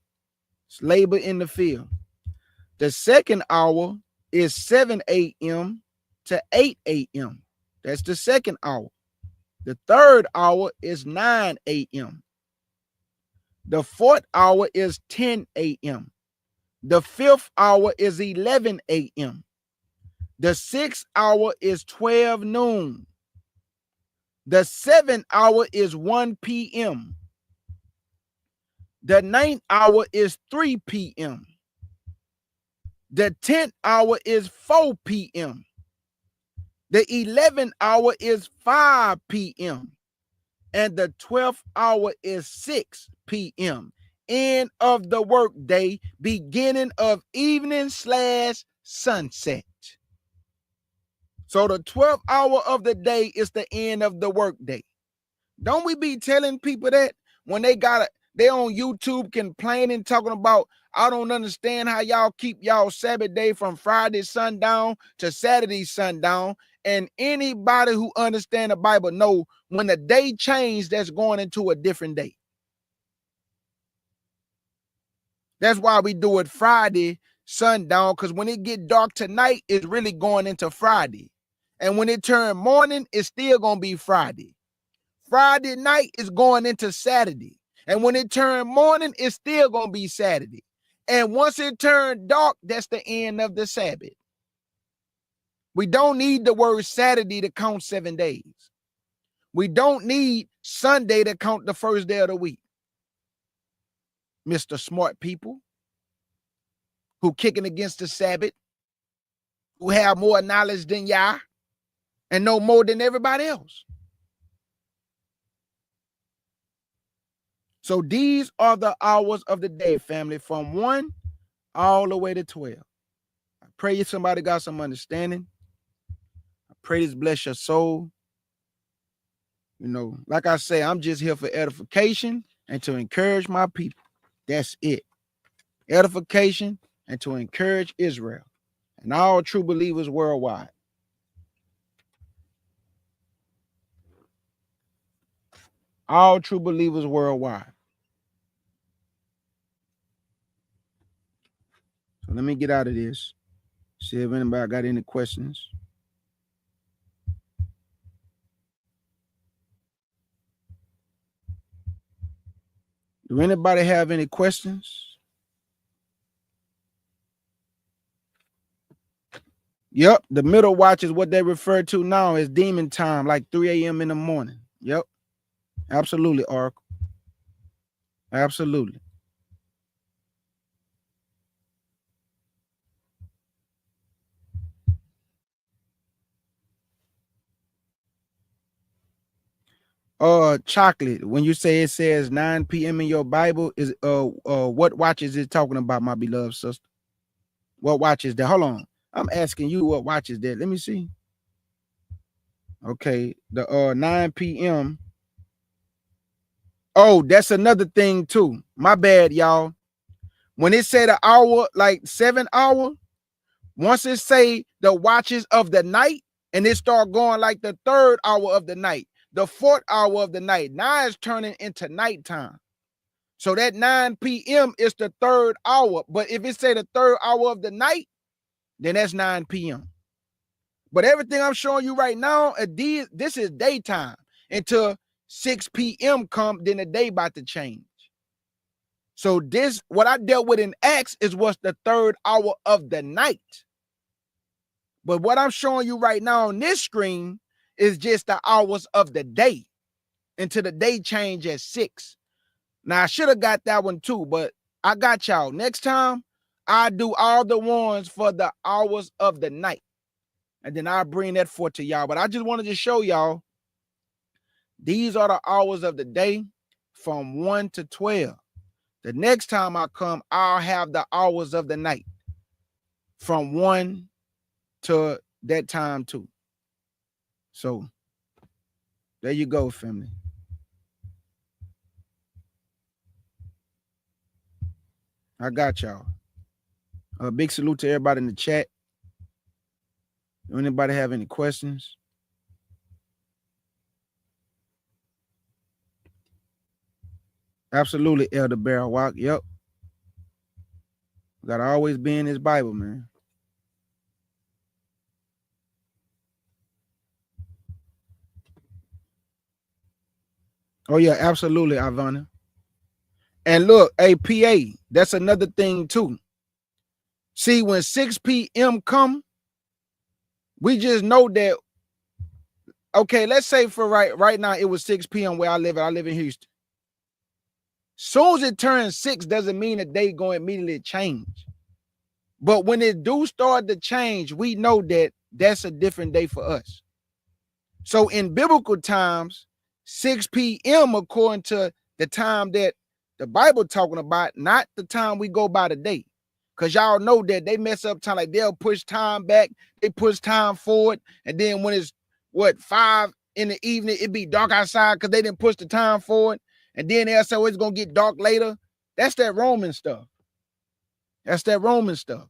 It's labor in the field. The second hour is 7 a.m. to 8 a.m. That's the second hour. The third hour is 9 a.m. The fourth hour is 10 a.m. The fifth hour is 11 a.m. The sixth hour is 12 noon. The seventh hour is 1 p.m. The ninth hour is 3 p.m. The 10th hour is 4 p.m. The 11th hour is 5 p.m. And the 12th hour is 6 p.m. End of the work day, beginning of evening / sunset. So the 12th hour of the day is the end of the work day. Don't we be telling people that when they on YouTube complaining, talking about, I don't understand how y'all keep y'all Sabbath day from Friday sundown to Saturday sundown. And anybody who understand the Bible know when the day changed, that's going into a different day. That's why we do it Friday sundown, because when it get dark tonight, it's really going into Friday. And when it turn morning, it's still going to be Friday. Friday night is going into Saturday. And when it turn morning, it's still going to be Saturday. And once it turned dark, that's the end of the Sabbath. We don't need the word Saturday to count 7 days. We don't need Sunday to count the first day of the week. Mr. Smart people who kicking against the Sabbath, who have more knowledge than y'all and know more than everybody else. So these are the hours of the day, family, from 1 all the way to 12. I pray somebody got some understanding. I Pray this bless your soul. You know, like I say, I'm just here for edification and to encourage my people. That's it. Edification and to encourage Israel and all true believers worldwide. All true believers worldwide. So let me get out of this. See if anybody got any questions. Do anybody have any questions? Yep, the middle watch is what they refer to now as demon time, like 3 a.m. in the morning. Yep, absolutely, Oracle. Absolutely. Chocolate. When you say it says 9 p.m. in your Bible, is what watch is it talking about, my beloved sister? What watch is that? Hold on. I'm asking you what watch is that. Let me see. Okay, the 9 p.m. Oh, that's another thing too. My bad, y'all. When it said an hour, like 7 hour, once it say the watches of the night, and it start going like the 3rd hour of the night, the 4th hour of the night, now it's turning into nighttime. So that 9 p.m. is the 3rd hour. But if it say the 3rd hour of the night, then that's 9 p.m. But everything I'm showing you right now, this is daytime until 6 p.m. come, then the day about to change. So this, what I dealt with in Acts is what's the 3rd hour of the night. But what I'm showing you right now on this screen is just the hours of the day until the day change at 6. Now, I should have got that one too, but I got y'all. Next time, I do all the ones for the hours of the night. And then I'll bring that forth to y'all. But I just wanted to show y'all, these are the hours of the day from 1 to 12. The next time I come, I'll have the hours of the night from 1 to that time too. So there you go, family. I got y'all. A big salute to everybody in the chat. Do anybody have any questions? Absolutely, Elder Barrel Walk. Yep. Gotta always be in his Bible, man. Oh, yeah, absolutely, Ivana. And look, PA, that's another thing too. See, when 6 p.m. come, we just know that, okay, let's say for right now, it was 6 p.m. where I live at. I live in Houston. Soon as it turns 6 doesn't mean that they going to immediately change. But when it do start to change, we know that that's a different day for us. So in biblical times, 6 p.m. according to the time that the Bible talking about, not the time we go by today. Because y'all know that they mess up time, like they'll push time back, they push time forward, and then when it's 5 in the evening, it be dark outside because they didn't push the time forward, and then they'll say, oh, it's gonna get dark later. That's that Roman stuff. That's that Roman stuff.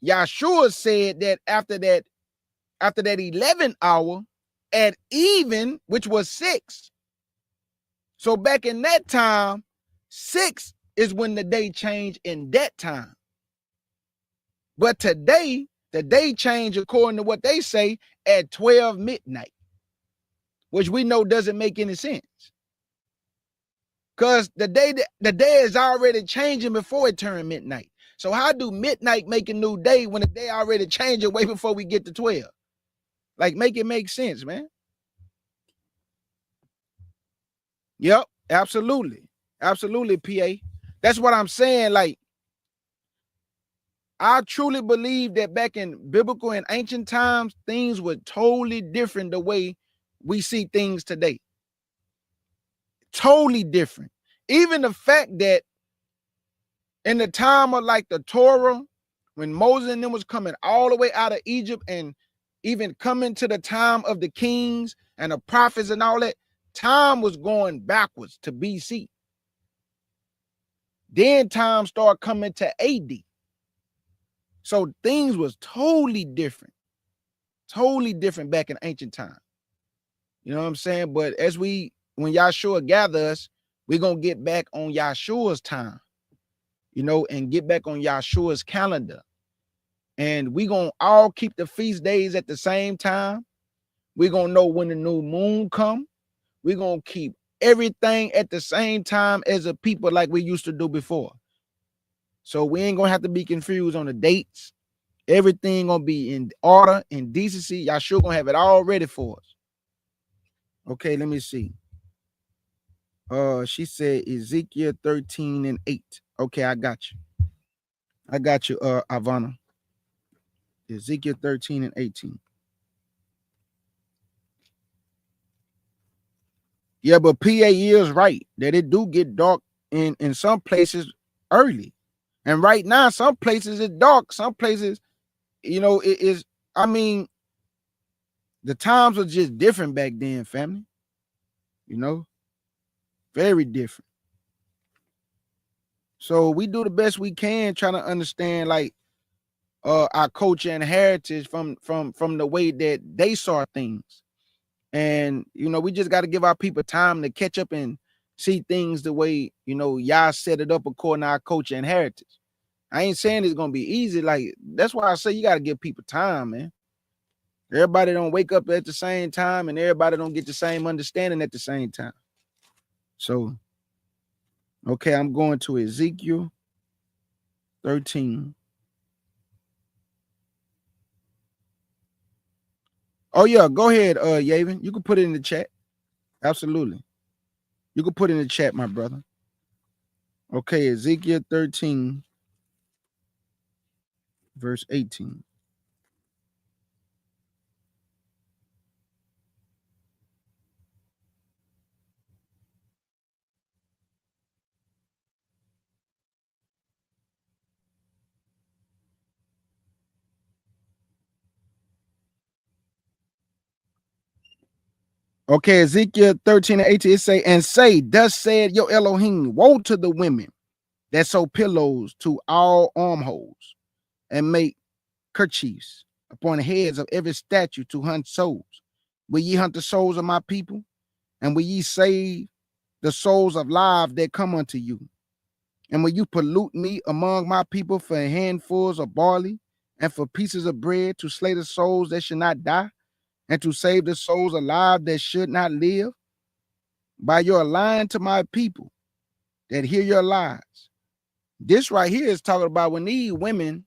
Yahshua said that after that 11 hour at even, which was 6. So back in that time, 6 is when the day changed in that time. But today, the day changed according to what they say at 12 midnight, which we know doesn't make any sense. Because the day is already changing before it turned midnight. So how do midnight make a new day when the day already changed way before we get to 12? Like, make it make sense, man. Yep, absolutely. Absolutely, PA. That's what I'm saying. Like, I truly believe that back in biblical and ancient times, things were totally different the way we see things today. Totally different. Even the fact that in the time of like the Torah, when Moses and them was coming all the way out of Egypt and even coming to the time of the kings and the prophets and all that, time was going backwards to BC. Then time started coming to AD. So things was totally different back in ancient time. You know what I'm saying? But when Yahshua gather us, we're going to get back on Yahshua's time, and get back on Yahshua's calendar. And we're going to all keep the feast days at the same time. We're going to know when the new moon come. We're going to keep everything at the same time as a people like we used to do before. So we ain't going to have to be confused on the dates. Everything going to be in order and decency. Yahshua going to have it all ready for us. Okay, let me see. She said Ezekiel 13:8. Okay, I got you. Ivana. Ezekiel 13:18. Yeah, but PA is right that it do get dark in some places early. And right now, some places it's dark. Some places, it is. I mean, the times were just different back then, family. Very different. So we do the best we can trying to understand like our culture and heritage from the way that they saw things. And we just got to give our people time to catch up and see things the way y'all set it up according to our culture and heritage. I ain't saying it's gonna be easy. Like that's why I say you got to give people time, man. Everybody don't wake up at the same time, and everybody don't get the same understanding at the same time. So, okay, I'm going to Ezekiel 13. Oh yeah, go ahead, Yavin. You can put it in the chat. Absolutely. You can put it in the chat, my brother. Okay, Ezekiel 13, verse 18. Okay, Ezekiel 13:18, it say, and say, thus said your Elohim, woe to the women that sew pillows to all armholes and make kerchiefs upon the heads of every statue to hunt souls. Will ye hunt the souls of my people? And will ye save the souls of live that come unto you? And will you pollute me among my people for handfuls of barley and for pieces of bread to slay the souls that should not die and to save the souls alive that should not live? By your lying to my people that hear your lies. This right here is talking about when these women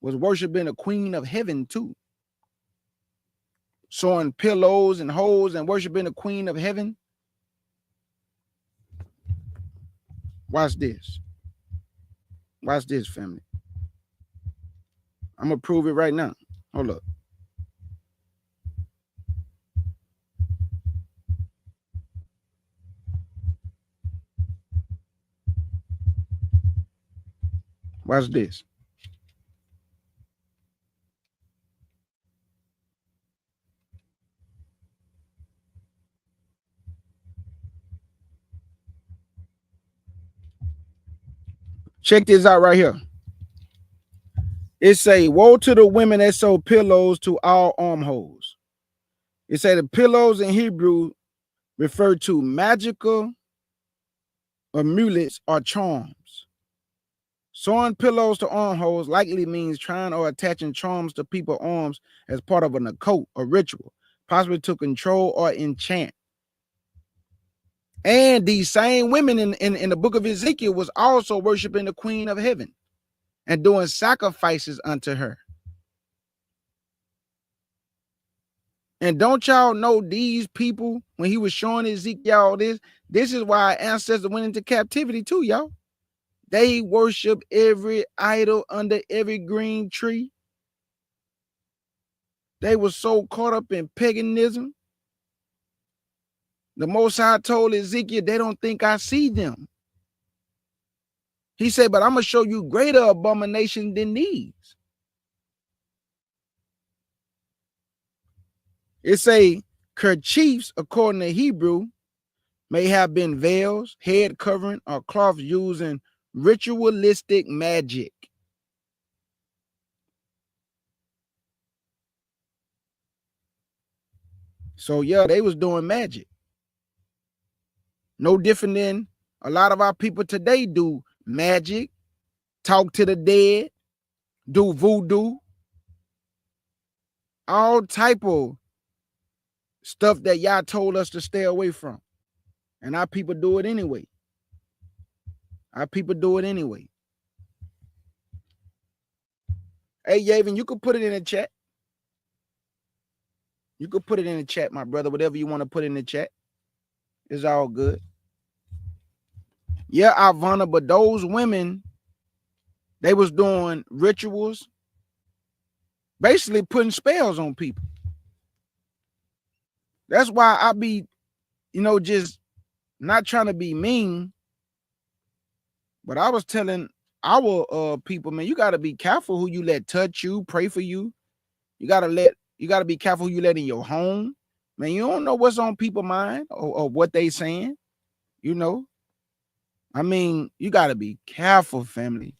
was worshiping the queen of heaven too. Sewing pillows and holes and worshiping the queen of heaven. Watch this. Watch this, family. I'm going to prove it right now. Hold up. Watch this. Check this out right here. It say, woe to the women that sew pillows to all armholes. It say the pillows in Hebrew refer to magical amulets or charms. Sewing pillows to armholes likely means trying or attaching charms to people's arms as part of an occult or ritual, possibly to control or enchant. And these same women in the book of Ezekiel was also worshiping the queen of heaven and doing sacrifices unto her. And don't y'all know these people, when he was showing Ezekiel all this is why our ancestors went into captivity too, y'all. They worship every idol under every green tree. They were so caught up in paganism. The Most High told Ezekiel, they don't think I see them. He said, but I'm going to show you greater abominations than these. It say kerchiefs, according to Hebrew, may have been veils, head covering, or cloth used in ritualistic magic. So yeah, they was doing magic. No different than a lot of our people today do magic, talk to the dead, do voodoo, all type of stuff that y'all told us to stay away from. And our people do it anyway. Our people do it anyway. Hey, Yavin, you could put it in the chat. You could put it in the chat, my brother. Whatever you want to put in the chat. It's all good. Yeah, Ivana, but those women, they was doing rituals, basically putting spells on people. That's why I be, just not trying to be mean, but I was telling our people, man, you got to be careful who you let touch you, pray for you. You got to be careful who you let in your home. Man, you don't know what's on people's mind or what they saying, I mean, you got to be careful, family.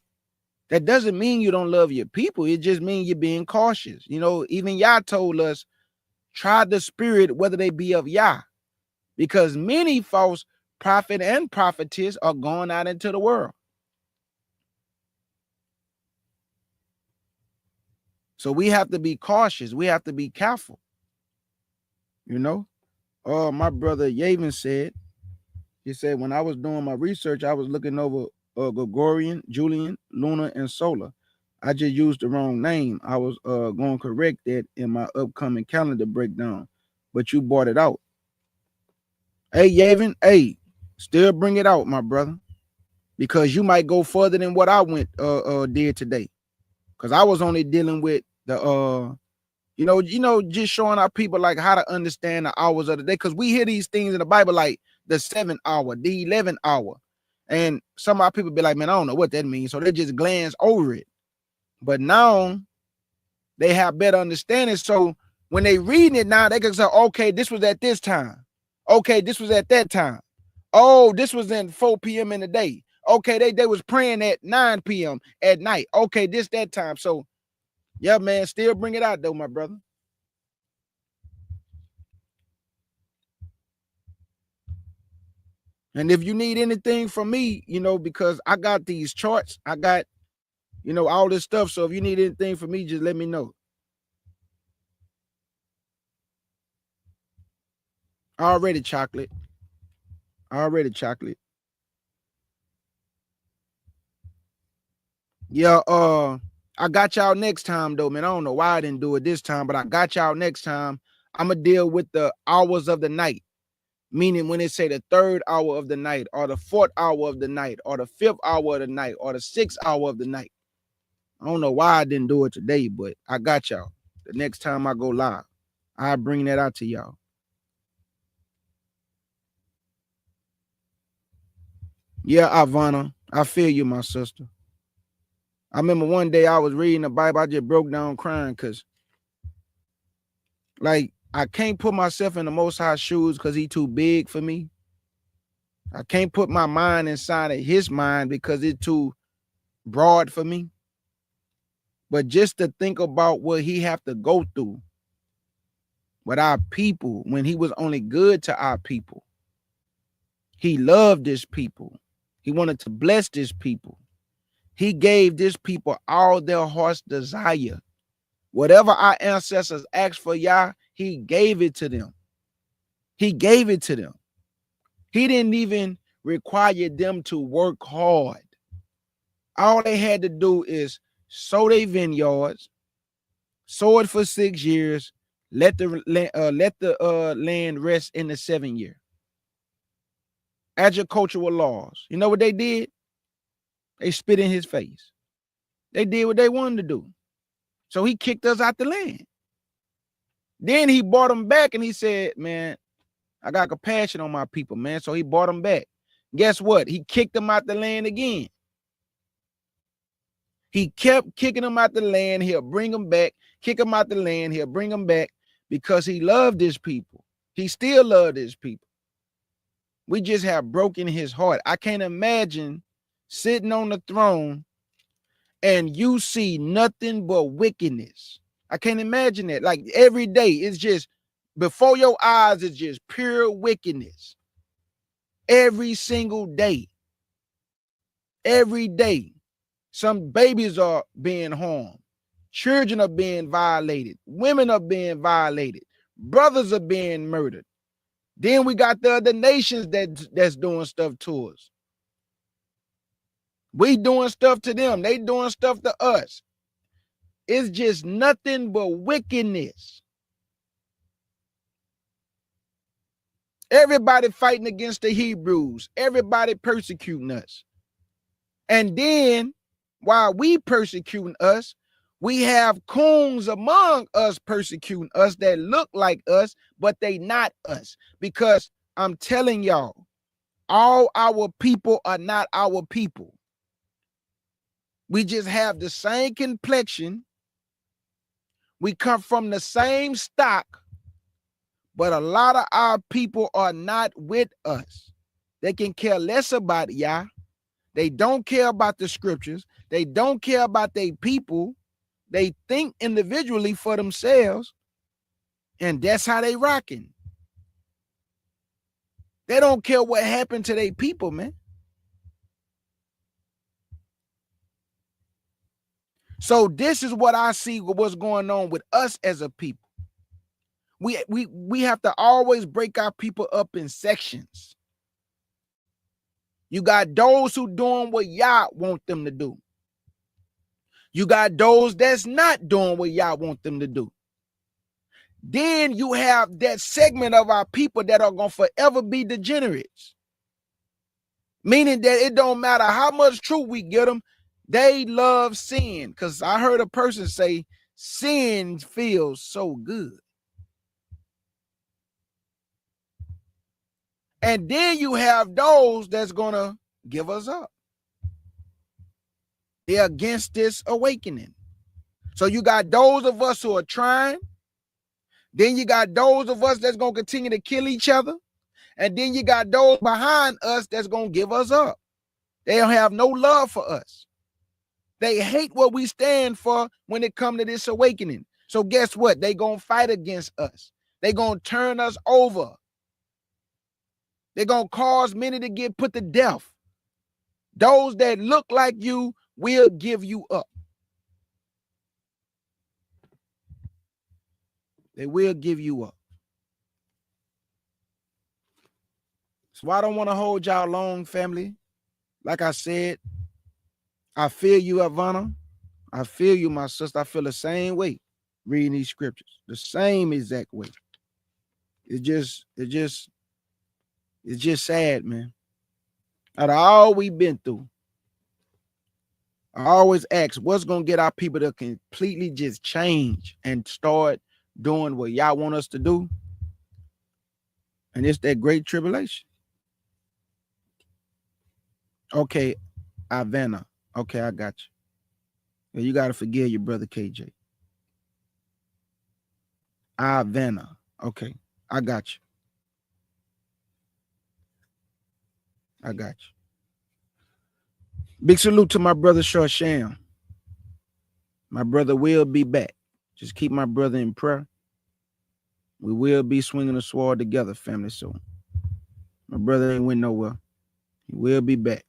That doesn't mean you don't love your people. It just means you're being cautious. Even Yah told us, try the spirit, whether they be of Yah, because many false prophet and prophetess are going out into the world. So we have to be cautious. We have to be careful. My brother Yavin said, he said, when I was doing my research, I was looking over Gregorian, Julian, lunar, and solar. I just used the wrong name. I was going to correct that in my upcoming calendar breakdown, but you brought it out. Hey, Yavin, hey, still bring it out, my brother, because you might go further than what I did today. Because I was only dealing with the just showing our people like how to understand the hours of the day. Because we hear these things in the Bible like the 7th hour, the 11th hour. And some of our people be like, man, I don't know what that means. So they just glance over it. But now they have better understanding. So when they reading it now, they can say, okay, this was at this time. Okay, this was at that time. Oh, this was in 4 p.m. in the day. Okay, they was praying at 9 p.m. at night. Okay, that time. So yeah, man, still bring it out though, my brother. And if you need anything from me, because I got these charts, I got, all this stuff. So if you need anything from me, just let me know. Already chocolate. Yeah, I got y'all next time though, man. I don't know why I didn't do it this time, but I got y'all next time. I'm gonna deal with the hours of the night, meaning when it say the 3rd hour of the night, or the 4th hour of the night, or the 5th hour of the night, or the 6th hour of the night. I don't know why I didn't do it today, but I got y'all. The next time I go live, I'll bring that out to y'all. Yeah, Ivana, I feel you, my sister. I remember one day I was reading the Bible, I just broke down crying because, like, I can't put myself in the Most High shoes because he too big for me. I can't put my mind inside of his mind because it's too broad for me. But just to think about what he have to go through with our people when he was only good to our people. He loved this people. He wanted to bless this people. He gave this people all their heart's desire. Whatever our ancestors asked for, Yah, he gave it to them. He gave it to them. He didn't even require them to work hard. All they had to do is sow their vineyards, sow it for 6 years, let the land rest in the 7th year. Agricultural laws. You know what they did? They spit in his face. They did what they wanted to do. So he kicked us out the land. Then he brought them back and he said, man, I got compassion on my people, man. So he brought them back. Guess what? He kicked them out the land again. He kept kicking them out the land. He'll bring them back, kick them out the land. He'll bring them back. because he loved his people. He still loved his people. We just have broken his heart. I can't imagine sitting on the throne and you see nothing but wickedness. I can't imagine that. Like every day, it's just before your eyes, it's just pure wickedness. Every single day. Every day. Some babies are being harmed. Children are being violated. Women are being violated. Brothers are being murdered. Then we got the other nations that's doing stuff to us. We doing stuff to them. They doing stuff to us. It's just nothing but wickedness. Everybody fighting against the Hebrews. Everybody persecuting us. And then while we persecuting us, we have coons among us persecuting us that look like us, but they not us. Because I'm telling y'all, all our people are not our people. We just have the same complexion. We come from the same stock, but a lot of our people are not with us. They can care less about Yah. They don't care about the scriptures. They don't care about their people. They think individually for themselves, and that's how they rocking. They don't care what happened to their people, man. So this is what I see what's going on with us as a people. We have to always break our people up in sections. You got those who doing what Yah want them to do. You got those that's not doing what Yah want them to do. Then you have that segment of our people that are going to forever be degenerates. Meaning that it don't matter how much truth we get them, they love sin. Because I heard a person say, sin feels so good. And then you have those that's going to give us up. They're against this awakening. So you got those of us who are trying. Then you got those of us that's going to continue to kill each other. And then you got those behind us that's going to give us up. They don't have no love for us. They hate what we stand for when it comes to this awakening. So guess what? They going to fight against us. They going to turn us over. They're going to cause many to get put to death. Those that look like you will give you up. They will give you up. So I don't want to hold y'all long, family. Like I said, I feel you, Ivana. I feel you, my sister. I feel the same way reading these scriptures. The same exact way. It's just sad, man. Out of all we've been through, I always ask, what's going to get our people to completely just change and start doing what y'all want us to do? And it's that great tribulation. Okay, Ivana. Okay, I got you. You got to forgive your brother KJ. Ivana. Okay, I got you. I got you. Big salute to my brother Shorsham. My brother will be back. Just keep my brother in prayer. We will be swinging the sword together, family, soon. My brother ain't went nowhere. He will be back.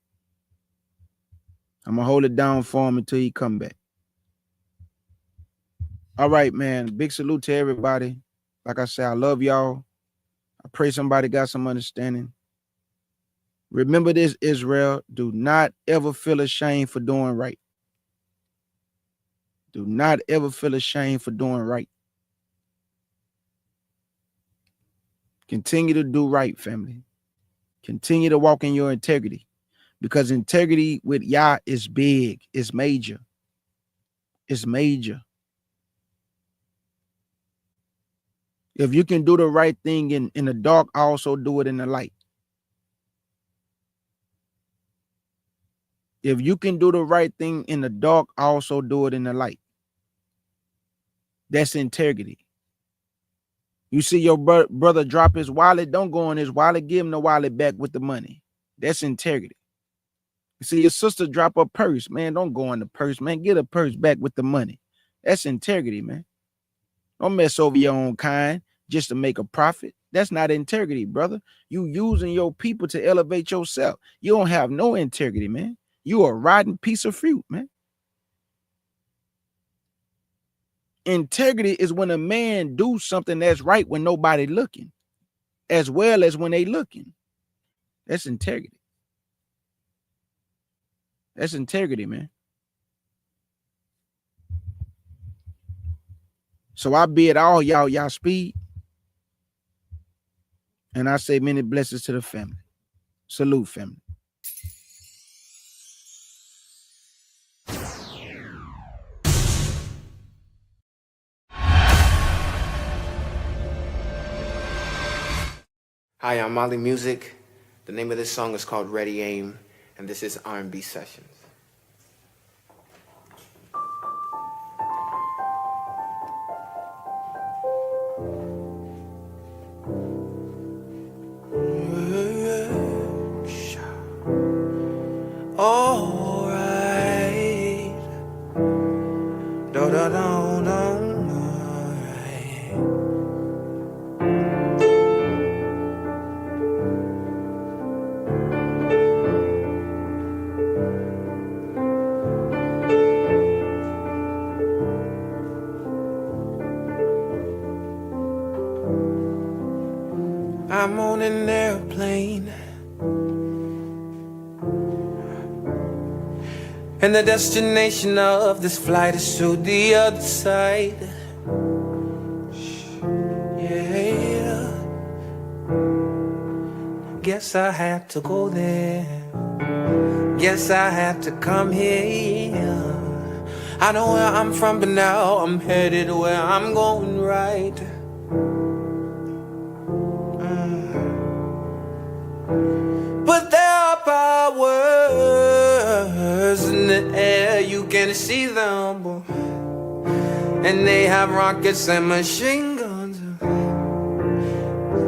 I'm going to hold it down for him until he come back. All right, man. Big salute to everybody. Like I said, I love y'all. I pray somebody got some understanding. Remember this, Israel. Do not ever feel ashamed for doing right. Do not ever feel ashamed for doing right. Continue to do right, family. Continue to walk in your integrity. Because integrity with Yah is big. It's major. It's major. If you can do the right thing in the dark, also do it in the light. If you can do the right thing in the dark, also do it in the light. That's integrity. You see your brother drop his wallet, don't go in his wallet, give him the wallet back with the money. That's integrity. You see your sister drop a purse, man, don't go in the purse, man. Get a purse back with the money. That's integrity, man. Don't mess over your own kind just to make a profit. That's not integrity, brother. You using your people to elevate yourself. You don't have no integrity, man. You a rotten piece of fruit, man. Integrity is when a man do something that's right when nobody looking, as well as when they looking. That's integrity. That's integrity, man. So I bid all y'all speed. And I say many blessings to the family. Salute, family. Hi, I'm Molly Music. The name of this song is called Ready Aim, and this is R&B Sessions. All right. All right. I'm on an airplane, and the destination of this flight is to the other side. Yeah, guess I had to go there. Guess I had to come here. I know where I'm from, but now I'm headed where I'm going right. But there are powers in the air, you can see them, and they have rockets and machine guns,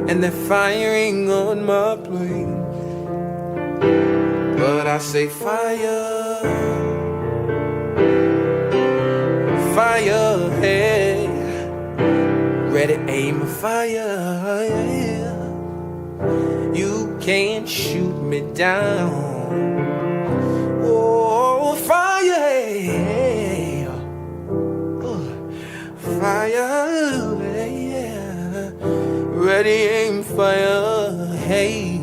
and they're firing on my plane. But I say fire, fire, hey, ready, aim, fire, yeah. You can't shoot me down. Oh, fire, hey, fire, yeah. Ready, aim, fire, hey.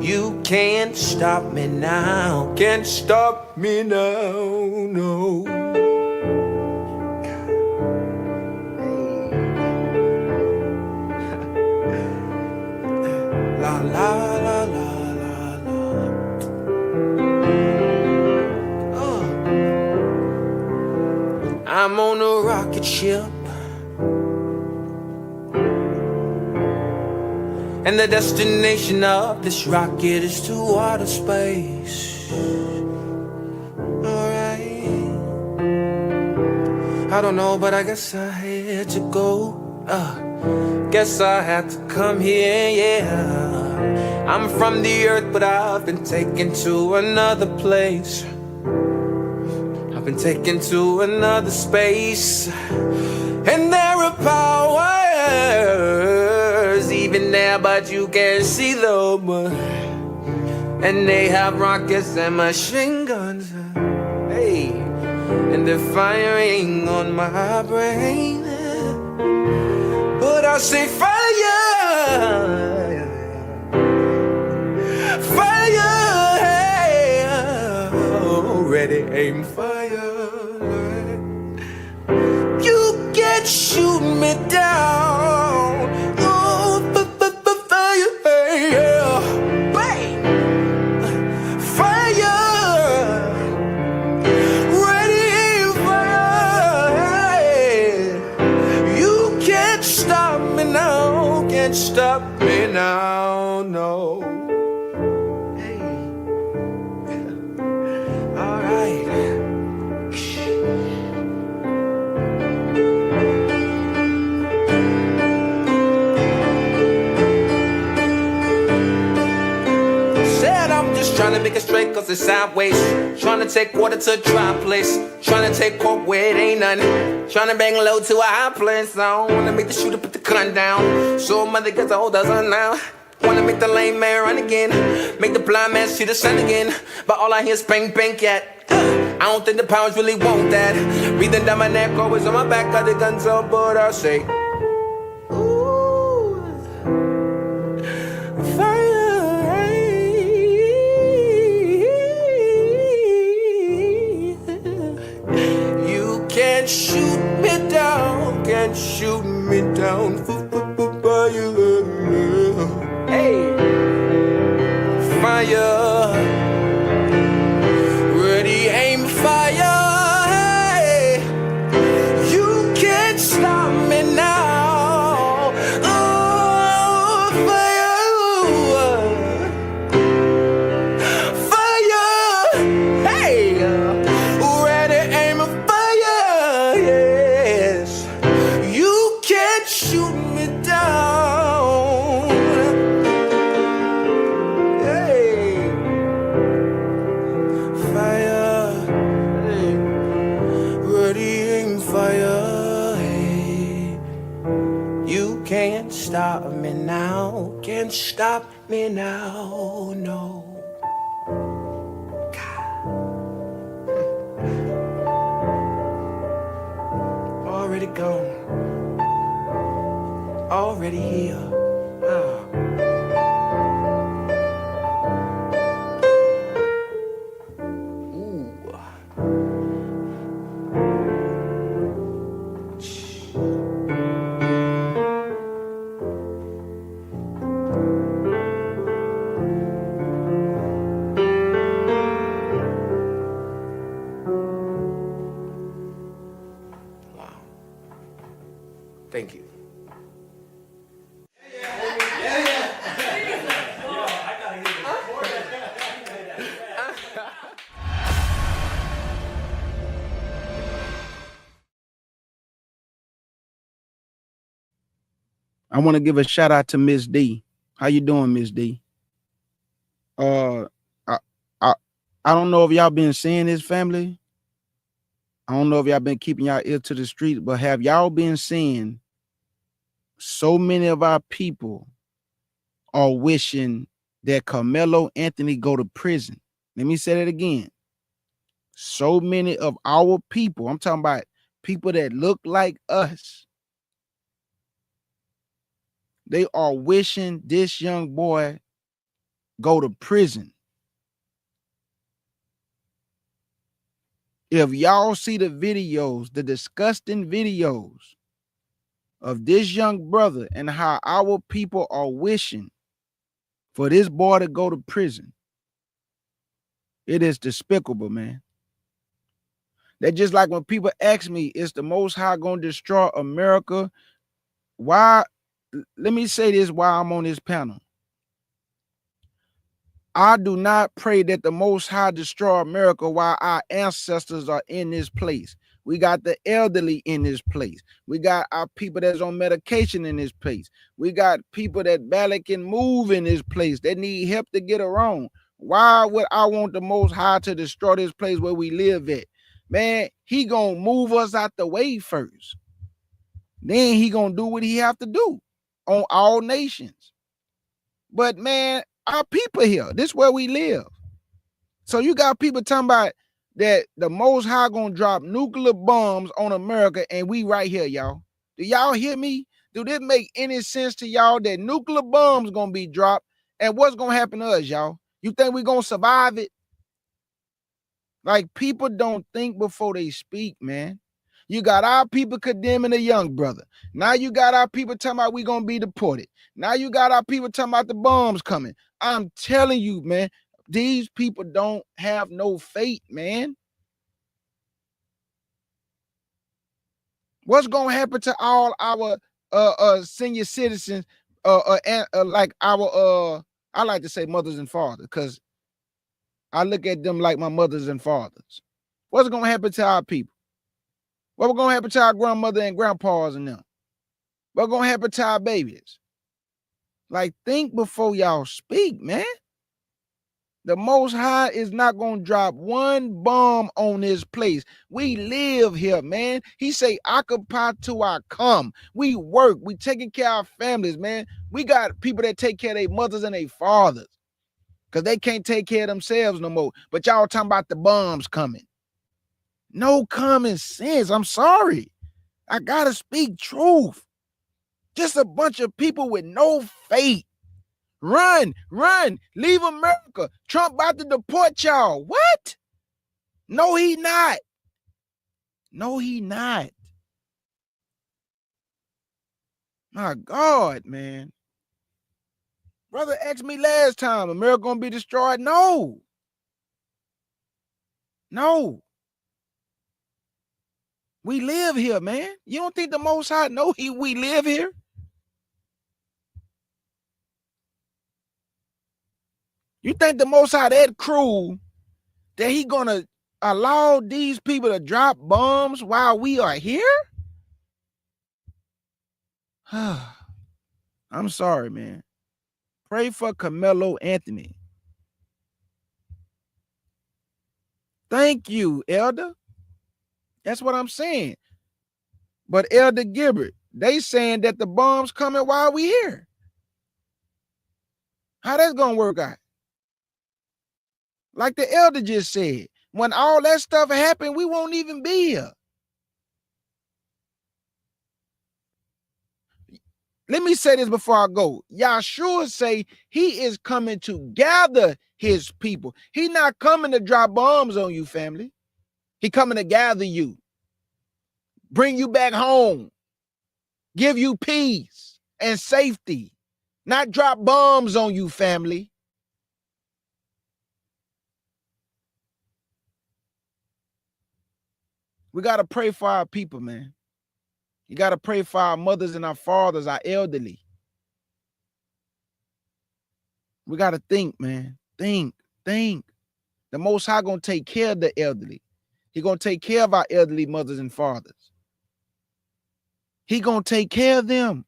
You can't stop me now. Can't stop me now, no. La la la la la la. Oh. I'm on a rocket ship, and the destination of this rocket is to outer space. Alright. I don't know, but I guess I had to go. Guess I had to come here, yeah. I'm from the earth, but I've been taken to another place. I've been taken to another space. And there are powers even there, but you can't see them. And they have rockets and machine guns, hey, and they're firing on my brain. But I say fire, fire, hey, ready, aim, fire. You can't shoot me down. Oh, fire, yeah, bang, fire, ready, aim, fire. You can't stop me now. Can't stop me now, no. Hey, all right. Said I'm just trying to make it straight cause it's sideways. Trying to take water to a dry place. Trying to take coke where it ain't none. Trying to bang low to a high place. I don't wanna make the shooter put the gun down. So mother gets a hold us on now. Wanna make the lame man run again. Make the blind man see the sun again. But all I hear is bang bang cat. I don't think the pounds really want that. Breathing down my neck, always on my back. Got the guns up, but I say, ooh, fire. You can't shoot me down, can't shoot me down. Fire. Hey, fire. Ready, aim, fire. Hey, you can't stop me now. Oh, fire. Fire. Hey, ready, aim, fire. Yes, you can't shoot me down. Hey, fire. Hey, ready, aim, fire. Hey, you can't stop me now. Can't stop me now. No. Already gone. Already here. Ah. Ooh. Wow. Thank you. I want to give a shout out to Miss D. How you doing, Miss D? I, I I don't know if y'all been seeing this, family. I don't know if y'all been keeping y'all ear to the street, but have y'all been seeing so many of our people are wishing that Carmelo Anthony go to prison? Let me say that again. So many of our people, I'm talking about people that look like us, they are wishing this young boy go to prison. If y'all see the videos, the disgusting videos of this young brother and how our people are wishing for this boy to go to prison, it is despicable, man. That just like when people ask me, is the Most High going to destroy America? Why? Let me say this while I'm on this panel. I do not pray that the Most High destroy America while our ancestors are in this place. We got the elderly in this place. We got our people that's on medication in this place. We got people that barely can move in this place that need help to get around. Why would I want the Most High to destroy this place where we live at? Man, he gonna move us out the way first. Then he gonna do what he have to do on all nations. But man, our people here, this is where we live. So you got people talking about that the Most High gonna drop nuclear bombs on America and we right here, y'all. Do y'all hear me? Do this make any sense to y'all that nuclear bombs gonna be dropped and what's gonna happen to us, y'all? You think we gonna survive it? Like, people don't think before they speak, man. You got our people condemning a young brother. Now you got our people talking about we gonna be deported. Now you got our people talking about the bombs coming. I'm telling you, man, these people don't have no faith, man. What's gonna happen to all our senior citizens, like our I like to say mothers and fathers, because I look at them like my mothers and fathers. What's gonna happen to our people? What's gonna happen to our grandmother and grandpas and them? What's gonna happen to our babies? Like, think before y'all speak, man. The Most High is not going to drop one bomb on this place. We live here, man. He say, occupy till I come. We work. We taking care of our families, man. We got people that take care of their mothers and their fathers because they can't take care of themselves no more. But y'all talking about the bombs coming. No common sense. I'm sorry. I got to speak truth. Just a bunch of people with no faith. Run, leave America. Trump about to deport y'all. What? No, he not. No, he not. My God, man. Brother asked me last time, America gonna be destroyed? No. No. We live here, man. You don't think the Most High know we live here? You think the Most High that cruel that he gonna allow these people to drop bombs while we are here? I'm sorry, man. Pray for Carmelo Anthony. Thank you, Elder. That's what I'm saying. But Elder Gilbert, they saying that the bombs coming while we here. How that's gonna work out? Like the elder just said, when all that stuff happened, we won't even be here. Let me say this before I go. Yahshua say he is coming to gather his people. He not coming to drop bombs on you, family. He coming to gather you, bring you back home, give you peace and safety, not drop bombs on you, family. We got to pray for our people, man. You got to pray for our mothers and our fathers, our elderly. We got to think, man. Think. The Most High going to take care of the elderly. He going to take care of our elderly mothers and fathers. He going to take care of them.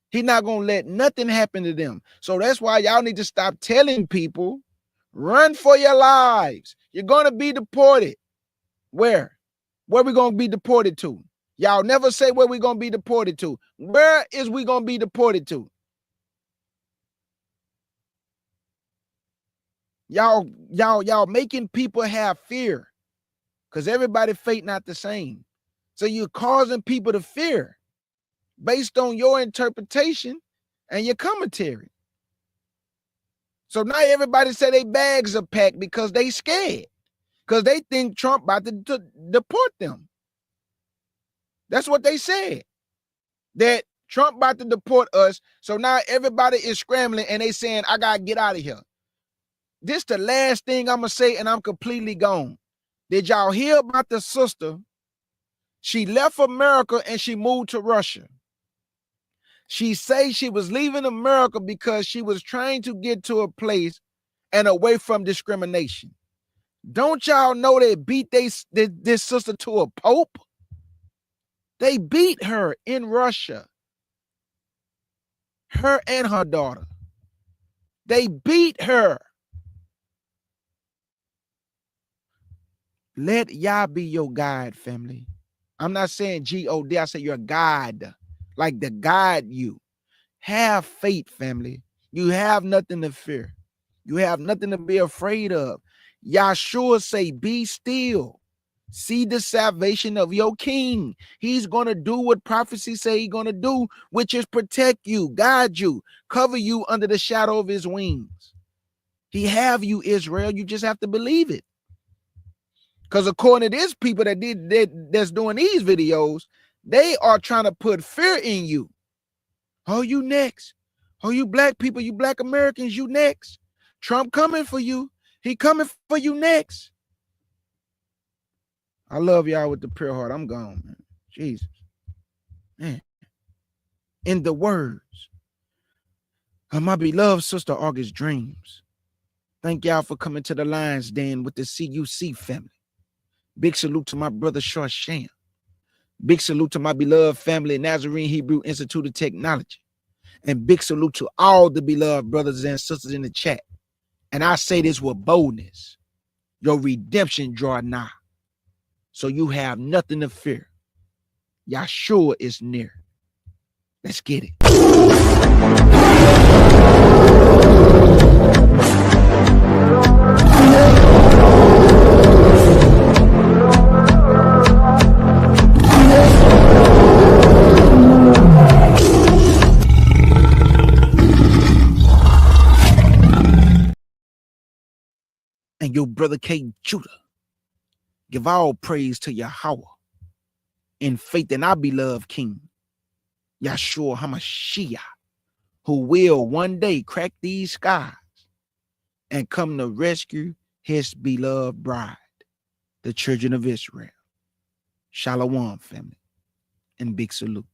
He not going to let nothing happen to them. So that's why y'all need to stop telling people, run for your lives. You're going to be deported. Where? Where we going to be deported to? Y'all never say where we going to be deported to. Where is we going to be deported to? Y'all making people have fear because everybody's fate not the same. So you're causing people to fear based on your interpretation and your commentary. So now everybody say their bags are packed because they scared. Because they think Trump about to deport them. That's what they said. That Trump about to deport us. So now everybody is scrambling and they saying, I got to get out of here. This the last thing I'm going to say and I'm completely gone. Did y'all hear about the sister? She left America and she moved to Russia. She say she was leaving America because she was trying to get to a place and away from discrimination. Don't y'all know they beat this sister to a pope? They beat her in Russia. Her and her daughter. They beat her. Let Yah be your guide, family. I'm not saying G-O-D. I say your guide. Like to guide you. Have faith, family. You have nothing to fear. You have nothing to be afraid of. Yahshua say, be still. See the salvation of your king. He's going to do what prophecy say he's going to do, which is protect you, guide you, cover you under the shadow of his wings. He have you, Israel. You just have to believe it. Because according to these people that's doing these videos, they are trying to put fear in you. Oh, you next. Oh, you black people, you black Americans, you next. Trump coming for you. He coming for you next. I love y'all with the pure heart. I'm gone, man. Jesus. Man. In the words of my beloved sister August Dreams, thank y'all for coming to the Lions Den with the CUC family. Big salute to my brother Sham. Big salute to my beloved family, Nazarene Hebrew Institute of Technology. And big salute to all the beloved brothers and sisters in the chat. And I say this with boldness. Your redemption draw nigh. So you have nothing to fear. Yahshua is near. Let's get it. And your brother King Judah, give all praise to Yahweh in faith in our beloved King, Yahshua HaMashiach, who will one day crack these skies and come to rescue his beloved bride, the children of Israel. Shalom, family, and big salute.